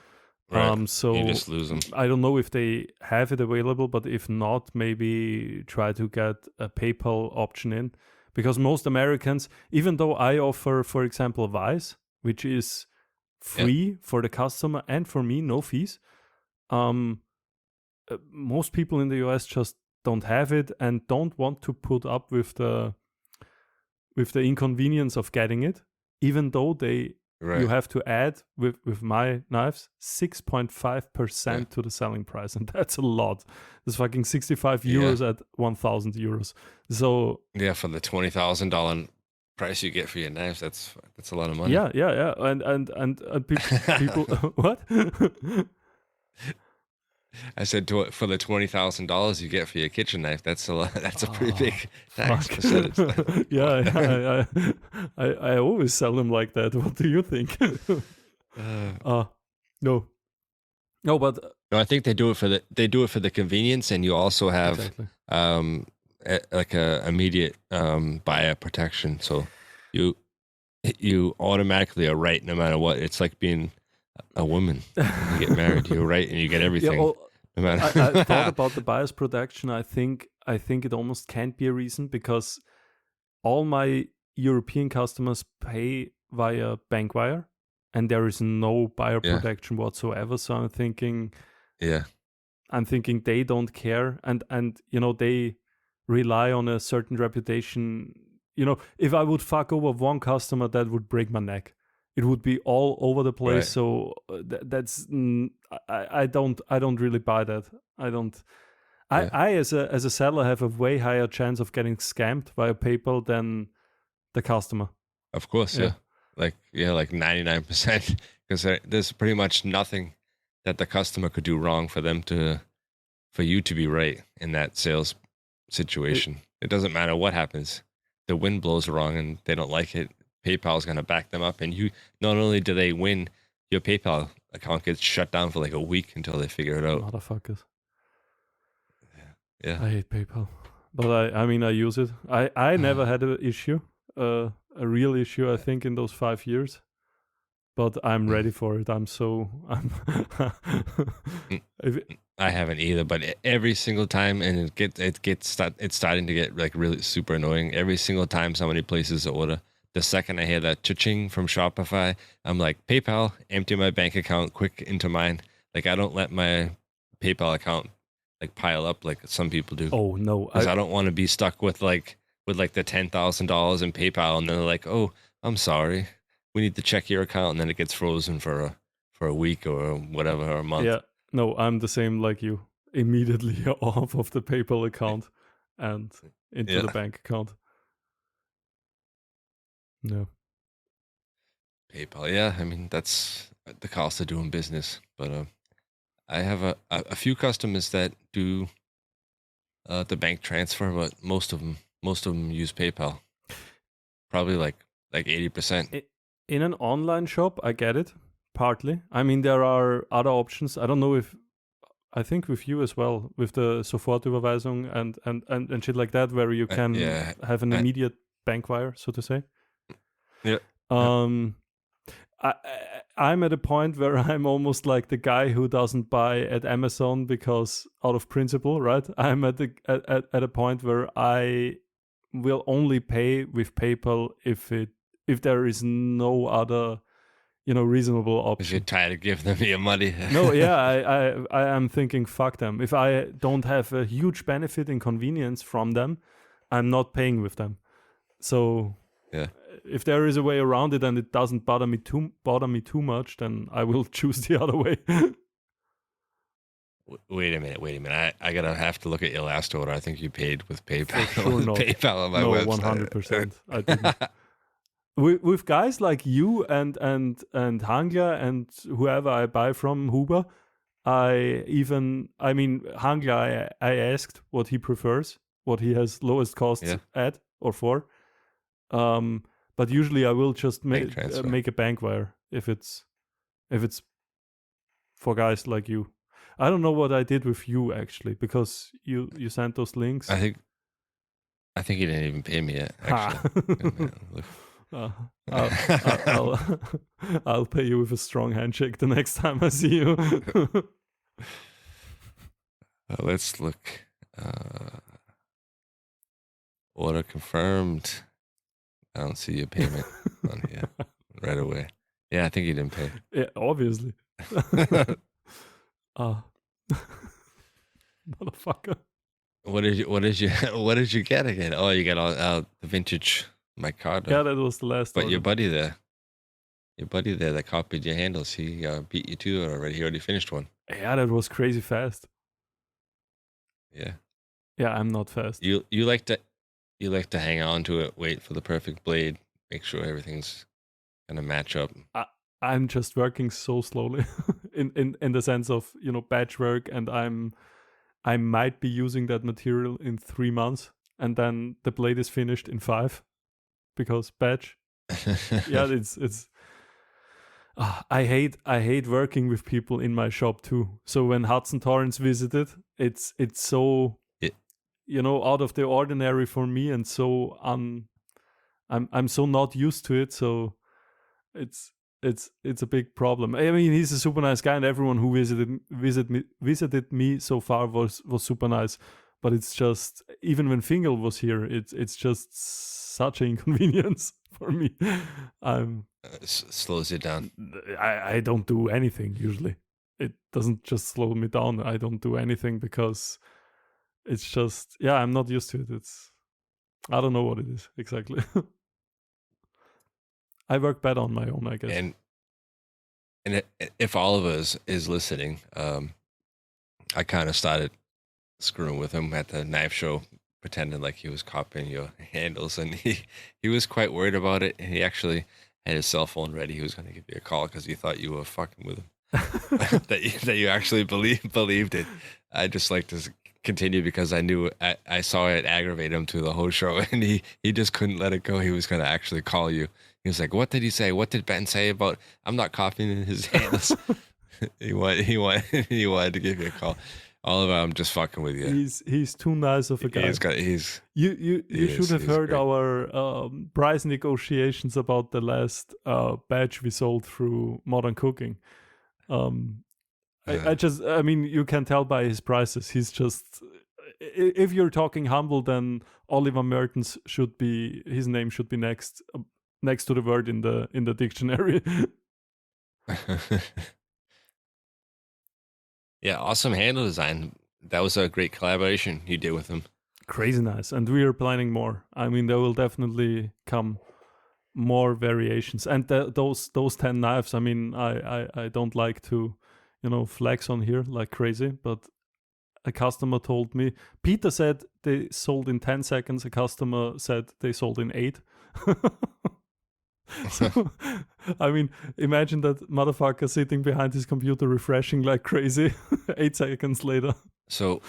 Right. So you just lose them. I don't know if they have it available, but if not, maybe try to get a PayPal option in, because most Americans, even though I offer, for example, Wise, which is free for the customer and for me, no fees, most people in the US just don't have it and don't want to put up with the inconvenience of getting it, even though you have to add with my knives 6.5% to the selling price, and that's a lot. It's fucking 65 euros at 1,000 euros. So for the $20,000 price you get for your knives, that's a lot of money. Yeah, and people what? I said for the $20,000 you get for your kitchen knife, that's a lot. That's a pretty big tax percentage. I always sell them like that. What do you think? No, but no, I think they do it for the convenience, and you also have like a immediate buyer protection. So you automatically are right no matter what. It's like being a woman. You get married, you're right, and you get everything. No matter. I thought about the buyer's protection. I think it almost can't be a reason, because all my European customers pay via bank wire, and there is no buyer protection whatsoever. So I'm thinking they don't care, and they rely on a certain reputation if I would fuck over one customer, that would break my neck. It would be all over the place. Right. So that's I don't really buy that. I don't. I as a seller have a way higher chance of getting scammed via PayPal than the customer. Of course, yeah. Like 99%, because there's pretty much nothing that the customer could do wrong for you to be right in that sales situation. It doesn't matter what happens. The wind blows wrong and they don't like it. PayPal's going to back them up, and you not only do they win, your PayPal account gets shut down for like a week until they figure it out. Motherfuckers. Yeah. I hate PayPal, but I mean I use it. I never had an issue, a real issue. I think in those 5 years, but I'm ready for it. I'm. I haven't either, but every single time, and it's starting to get like really super annoying. Every single time somebody places an order, the second I hear that cha-ching from Shopify, I'm like, PayPal, empty my bank account quick into mine. Like I don't let my PayPal account like pile up like some people do. Oh no, because I don't want to be stuck with the $10,000 in PayPal, and then they're like, oh, I'm sorry, we need to check your account, and then it gets frozen for a week or whatever, or a month. Yeah, no, I'm the same like you. Immediately off of the PayPal account and into the bank account. No. PayPal, yeah. I mean, that's the cost of doing business. But I have a few customers that do the bank transfer, but most of them use PayPal. Probably like 80%. In an online shop, I get it partly. I mean, there are other options. I don't know if I think with you as well, with the Sofortüberweisung and shit like that, where you can have an immediate bank wire, so to say. Yeah. I'm at a point where I'm almost like the guy who doesn't buy at Amazon because out of principle, right? I'm at a point where I will only pay with PayPal if there is no other, reasonable option. Because you're tired of giving them your money. No, yeah, I am thinking, fuck them. If I don't have a huge benefit and convenience from them, I'm not paying with them. So yeah. If there is a way around it and it doesn't bother me too much, then I will choose the other way. Wait a minute. I have to look at your last order. I think you paid with PayPal. For sure not. PayPal on my website. 100%. I didn't. With guys like you and Hangler and whoever I buy from, Huber, Hangler, I asked what he prefers, what he has lowest costs at or for. But usually I will just make a bank wire if it's for guys like you. I don't know what I did with you actually, because you sent those links. I think you didn't even pay me yet. Actually, I'll pay you with a strong handshake the next time I see you. Let's look. Order confirmed. I don't see your payment on here right away. Yeah, I think you didn't pay. Yeah, obviously. Motherfucker. What did you get again? Oh, you got all the vintage Mikado. Yeah, that was the last. But order. Your buddy there that copied your handles, he beat you to it already. He already finished one. Yeah, that was crazy fast. Yeah. Yeah, I'm not fast. You like to hang on to it, wait for the perfect blade, make sure everything's gonna match up. I'm just working so slowly, in the sense of batch work, and I might be using that material in 3 months, and then the blade is finished in 5, because batch. Yeah, it's. I hate working with people in my shop too. So when Hudson Torrance visited, it's so out of the ordinary for me, and so I'm so not used to it. So it's a big problem. I mean, he's a super nice guy, and everyone who visited me so far was super nice. But it's just, even when Fingal was here, it's just such an inconvenience for me. Slows you down. I don't do anything usually. It doesn't just slow me down. I don't do anything because it's just, I'm not used to it. I don't know what it is exactly. I work better on my own, I guess. And if Oliver is listening, I kind of started screwing with him at the knife show, pretending like he was copying your handles, and he was quite worried about it, and he actually had his cell phone ready. He was going to give you a call because he thought you were fucking with him. that you actually believed it. I just like to continue because I saw it aggravate him through the whole show, and he just couldn't let it go. He was going to actually call you. He was like, "What did he say? What did Ben say about I'm not copying his handles?" he wanted to give you a call. Oliver, I'm just fucking with you. He's too nice of a guy. You should have heard great. Our price negotiations about the last batch we sold through Modern Cooking. I mean, you can tell by his prices. He's just, if you're talking humble, then Oliver Mertens his name should be next to the word in the dictionary. Yeah, awesome handle design. That was a great collaboration you did with him. Crazy nice. And we are planning more. I mean, there will definitely come more variations. And those 10 knives, I mean, I don't like to, flex on here like crazy, but a customer told me, Peter said they sold in 10 seconds. A customer said they sold in 8. So, I mean, imagine that motherfucker sitting behind his computer refreshing like crazy 8 seconds later. So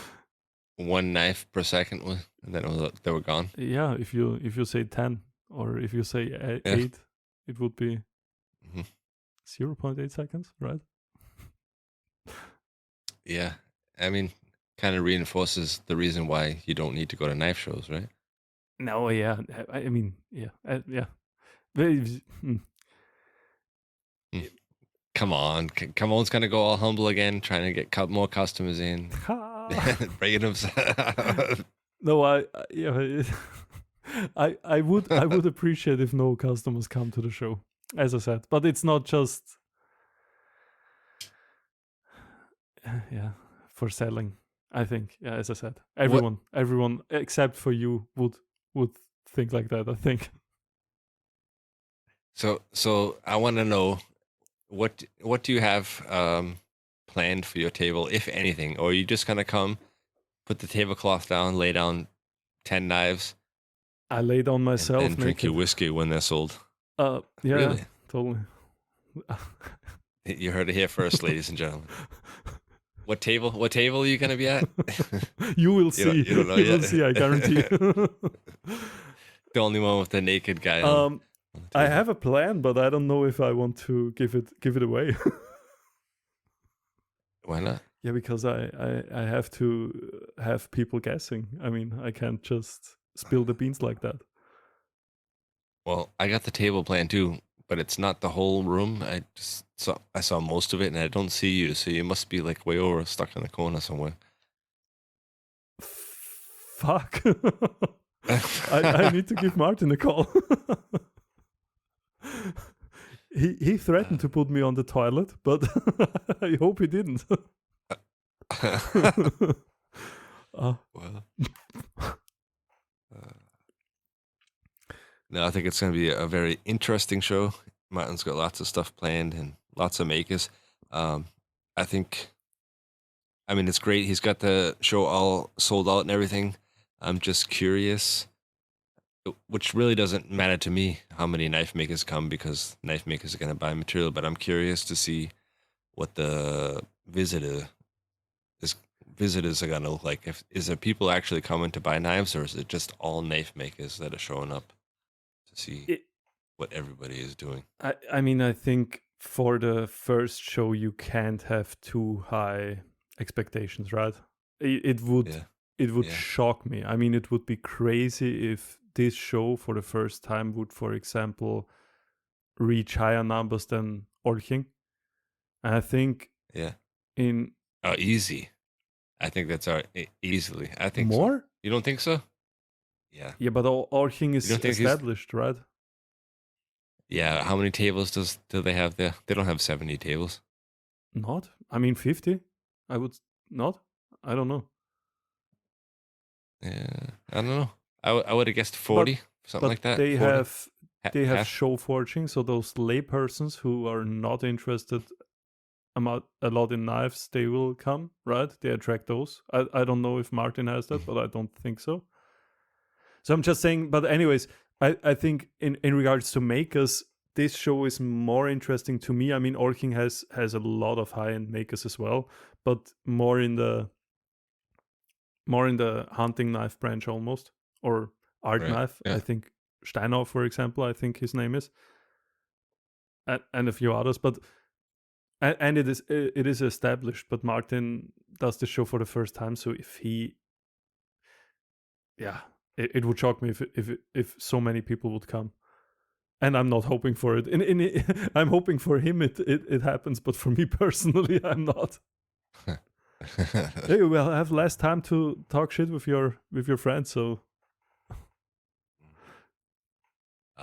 1 knife per second and then they were gone? Yeah, if you say 10 or if you say 8, it would be 0.8 seconds, right? Yeah. I mean, kind of reinforces the reason why you don't need to go to knife shows, right? No, yeah. I mean, yeah. Yeah. Come on. Kamon's going to go all humble again, trying to get more customers in. Bringing them. No, I would appreciate if no customers come to the show, as I said. But it's not just for selling. I think, as I said, everyone except for you would think like that, I think. So I want to know what do you have planned for your table, if anything, or are you just gonna come, put the tablecloth down, lay down 10 knives? I lay down myself and drink your whiskey when they're sold. Yeah, really? Totally. You heard it here first, ladies and gentlemen. What table are you gonna be at? You will see. You will see, I guarantee. The only one with the naked guy. I have a plan, but I don't know if I want to give it away. Why not? Yeah, because I have to have people guessing. I mean, I can't just spill the beans like that. Well, I got the table plan too, but it's not the whole room. I saw most of it, and I don't see you, so you must be like way over, stuck in the corner somewhere. Fuck. I need to give Martin a call. He threatened to put me on the toilet, but I hope he didn't. No, I think it's going to be a very interesting show. Martin's got lots of stuff planned and lots of makers. I mean, it's great. He's got the show all sold out and everything. I'm just curious, which really doesn't matter to me how many knife makers come, because knife makers are going to buy material, but I'm curious to see what the visitors are going to look like. Is there people actually coming to buy knives, or is it just all knife makers that are showing up to see what everybody is doing? I mean, I think for the first show you can't have too high expectations, right? It would shock me. I mean, it would be crazy if this show for the first time would, for example, reach higher numbers than Orching. And I think easy. I think that's easily. I think more. So. You don't think so? Yeah. Yeah, but Orching is established, right? Yeah. How many tables do they have there? They don't have 70 tables. Not. I mean, 50. I would not. I don't know. Yeah, I don't know. I would have guessed 40, something like that. They 40? have Half? show forging, so those laypersons who are not interested a lot in knives, they will come, right? They attract those. I don't know if Martin has that, but I don't think so. So I'm just saying, but anyways, I think in regards to makers, this show is more interesting to me. I mean, Orking has a lot of high-end makers as well, but more in the hunting knife branch almost, or art Right. knife. Yeah. I think Steinau, for example, I think his name is, and a few others. But and it is established. But Martin does the show for the first time, so if he, yeah, it would shock me if so many people would come. And I'm not hoping for it. I'm hoping for him it happens, but for me personally, I'm not. Hey, well, I have less time to talk shit with your friends, so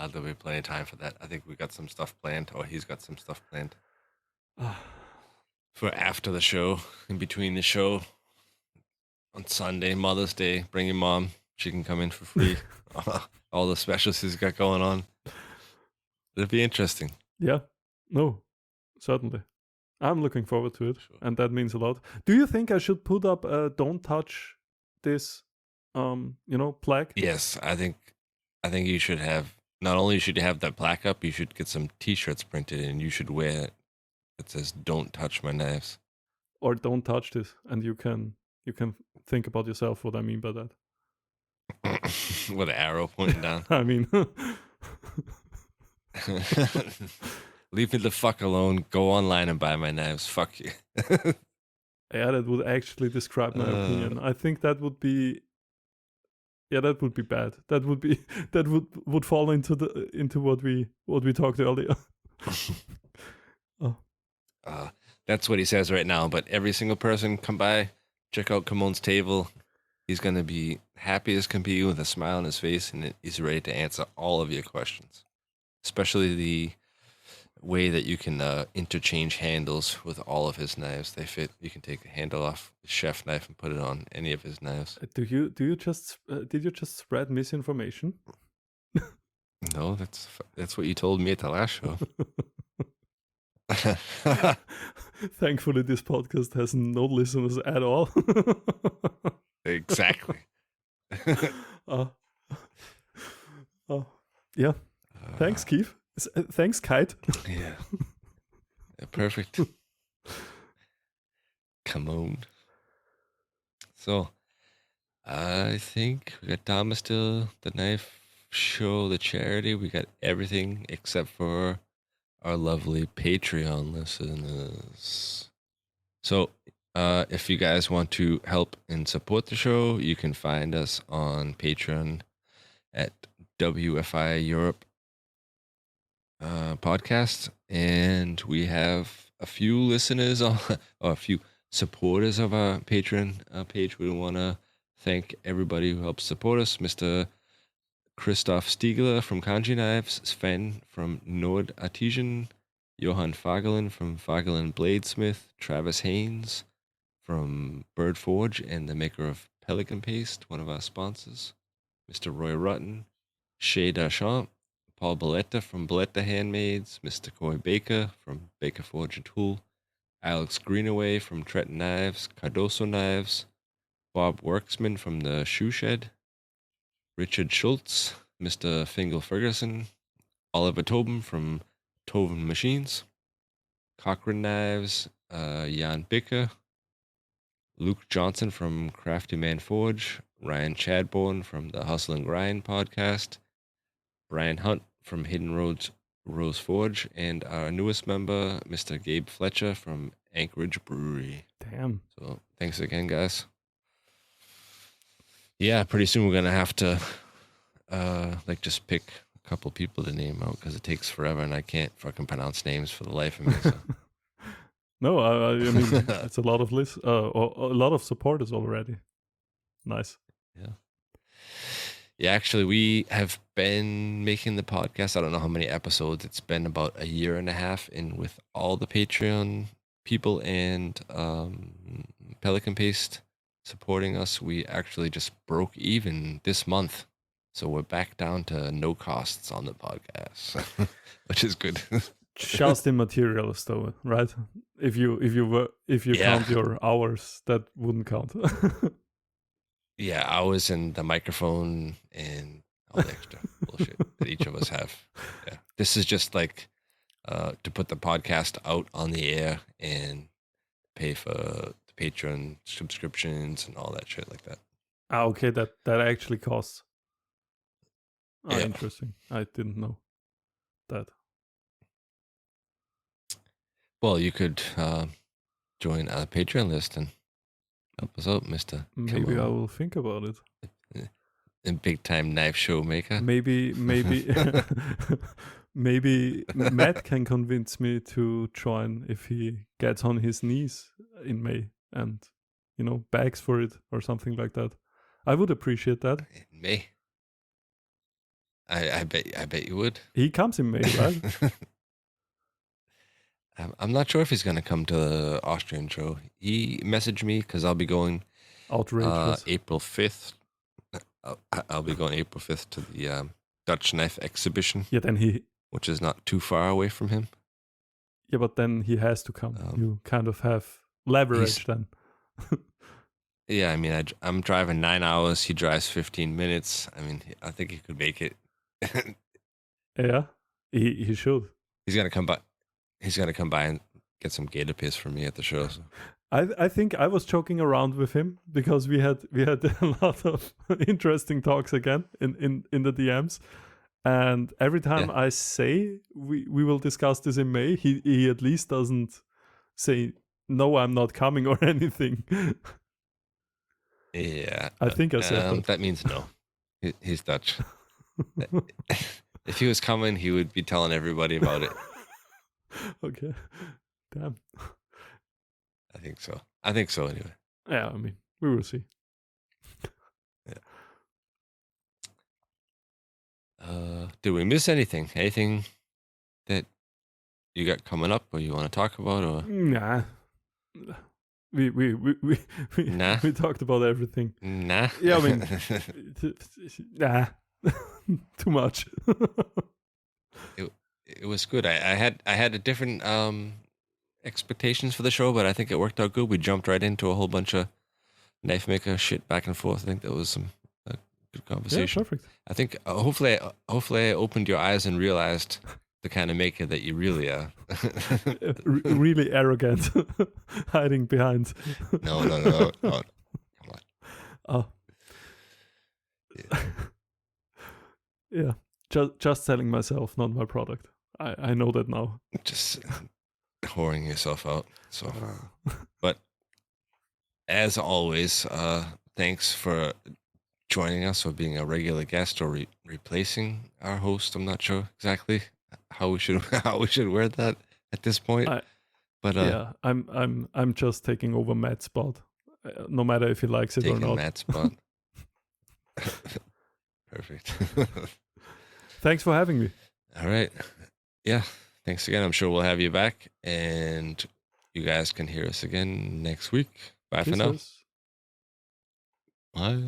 There'll be plenty of time for that. I think we got some stuff planned, or he's got some stuff planned for after the show, in between the show. On Sunday, Mother's Day, bring your mom. She can come in for free. All the specials he's got going on. It'll be interesting. Yeah, no, certainly. I'm looking forward to it, sure. And that means a lot. Do you think I should put up a "Don't touch this," plaque? Yes, I think you should have. Not only should you have that plaque up, you should get some T-shirts printed, and you should wear it. It says "Don't touch my knives," or "Don't touch this," and you can think about yourself what I mean by that. With an arrow pointing down. I mean, leave me the fuck alone. Go online and buy my knives. Fuck you. Yeah, that would actually describe my opinion. I think that would be. Yeah, that would be bad. That would fall into what we talked earlier. That's what he says right now. But every single person come by, check out Kamon's table. He's gonna be happy as can be with a smile on his face, and he's ready to answer all of your questions, especially the way that you can interchange handles with all of his knives. They fit. You can take the handle off the chef knife and put it on any of his knives. Did you just spread misinformation? No, that's what you told me at the last show. Thankfully, this podcast has no listeners at all. Exactly. Yeah. Thanks, Keith. Thanks, Kite. Yeah. Perfect. Come on. So, I think we got Thomas still, the knife show, the charity. We got everything except for our lovely Patreon listeners. So, if you guys want to help and support the show, you can find us on Patreon at WFI Europe podcast, and we have a few listeners or a few supporters of our Patreon page. We want to thank everybody who helps support us. Mr. Christoph Stiegler from Kanji Knives, Sven from Nord Artisan, Johann Fagelen from Fagelen Bladesmith, Travis Haynes from Bird Forge and the maker of Pelican Paste, one of our sponsors, Mr. Roy Rutten, Shay Deschamps, Paul Balletta from Balletta Handmaids, Mr. Coy Baker from Baker Forge and Tool, Alex Greenaway from Trenton Knives, Cardoso Knives, Bob Worksman from the Shoe Shed, Richard Schultz, Mr. Fingal Ferguson, Oliver Tobin from Tobin Machines, Cochrane Knives, Jan Bicker, Luke Johnson from Crafty Man Forge, Ryan Chadbourne from the Hustle and Grind podcast, Brian Hunt from Hidden Roads Rose Forge, and our newest member, Mr. Gabe Fletcher from Anchorage Brewery. Damn. So thanks again, guys. Yeah, pretty soon we're gonna have to just pick a couple people to name out because it takes forever and I can't fucking pronounce names for the life of me. So. No, I mean it's a lot of a lot of supporters already. Nice. Yeah. Yeah, actually, we have been making the podcast. I don't know how many episodes. It's been about a year and a half, and with all the Patreon people and Pelican Paste supporting us, we actually just broke even this month. So we're back down to no costs on the podcast, which is good. Just in materials, though, right? If you count your hours, that wouldn't count. Yeah, hours and the microphone and all the extra bullshit that each of us have. Yeah, this is just like to put the podcast out on the air and pay for the Patreon subscriptions and all that shit like that. Okay, that actually costs. Yeah. Interesting. I didn't know that. Well, you could join our Patreon list and help us out, Mr. Maybe Kamon. I will think about it. A big time knife show maker. Maybe maybe Matt can convince me to join if he gets on his knees in May and begs for it or something like that. I would appreciate that. In May. I bet you would. He comes in May, right? I'm not sure if he's going to come to the Austrian show. He messaged me because I'll be going Outrageous. April 5th. I'll be going April 5th to the Dutch knife exhibition. Yeah, then which is not too far away from him. Yeah, but then he has to come. You kind of have leverage then. Yeah, I mean, I'm driving 9 hours. He drives 15 minutes. I mean, I think he could make it. Yeah, he should. He's gonna come by. He's gonna come by and get some gator piss for me at the show. So. I think I was joking around with him because we had a lot of interesting talks again in the DMs, and every time I say we will discuss this in May, he at least doesn't say no, I'm not coming or anything. Yeah, I think I said that. That means no. He's Dutch. If he was coming, he would be telling everybody about it. Okay, damn. I think so. Anyway. Yeah, I mean, we will see. Yeah. Did we miss anything? Anything that you got coming up, or you want to talk about, or nah? We talked about everything. Nah. Yeah, I mean, nah. Too much. It was good. I had a different expectations for the show, but I think it worked out good. We jumped right into a whole bunch of knife maker shit back and forth. I think that was some good conversation. Yeah, perfect. I think hopefully I opened your eyes and realized the kind of maker that you really are. Really arrogant, hiding behind. No. Come on. Oh. Yeah. Just selling myself, not my product. I know that now. Just whoring yourself out. So, but as always, thanks for joining us or being a regular guest or replacing our host. I'm not sure exactly how we should word that at this point. But yeah, I'm just taking over Matt's spot, no matter if he likes it or not. Matt's spot. Perfect. Thanks for having me. All right. Yeah. Thanks again. I'm sure we'll have you back, and you guys can hear us again next week. Bye for now. Bye.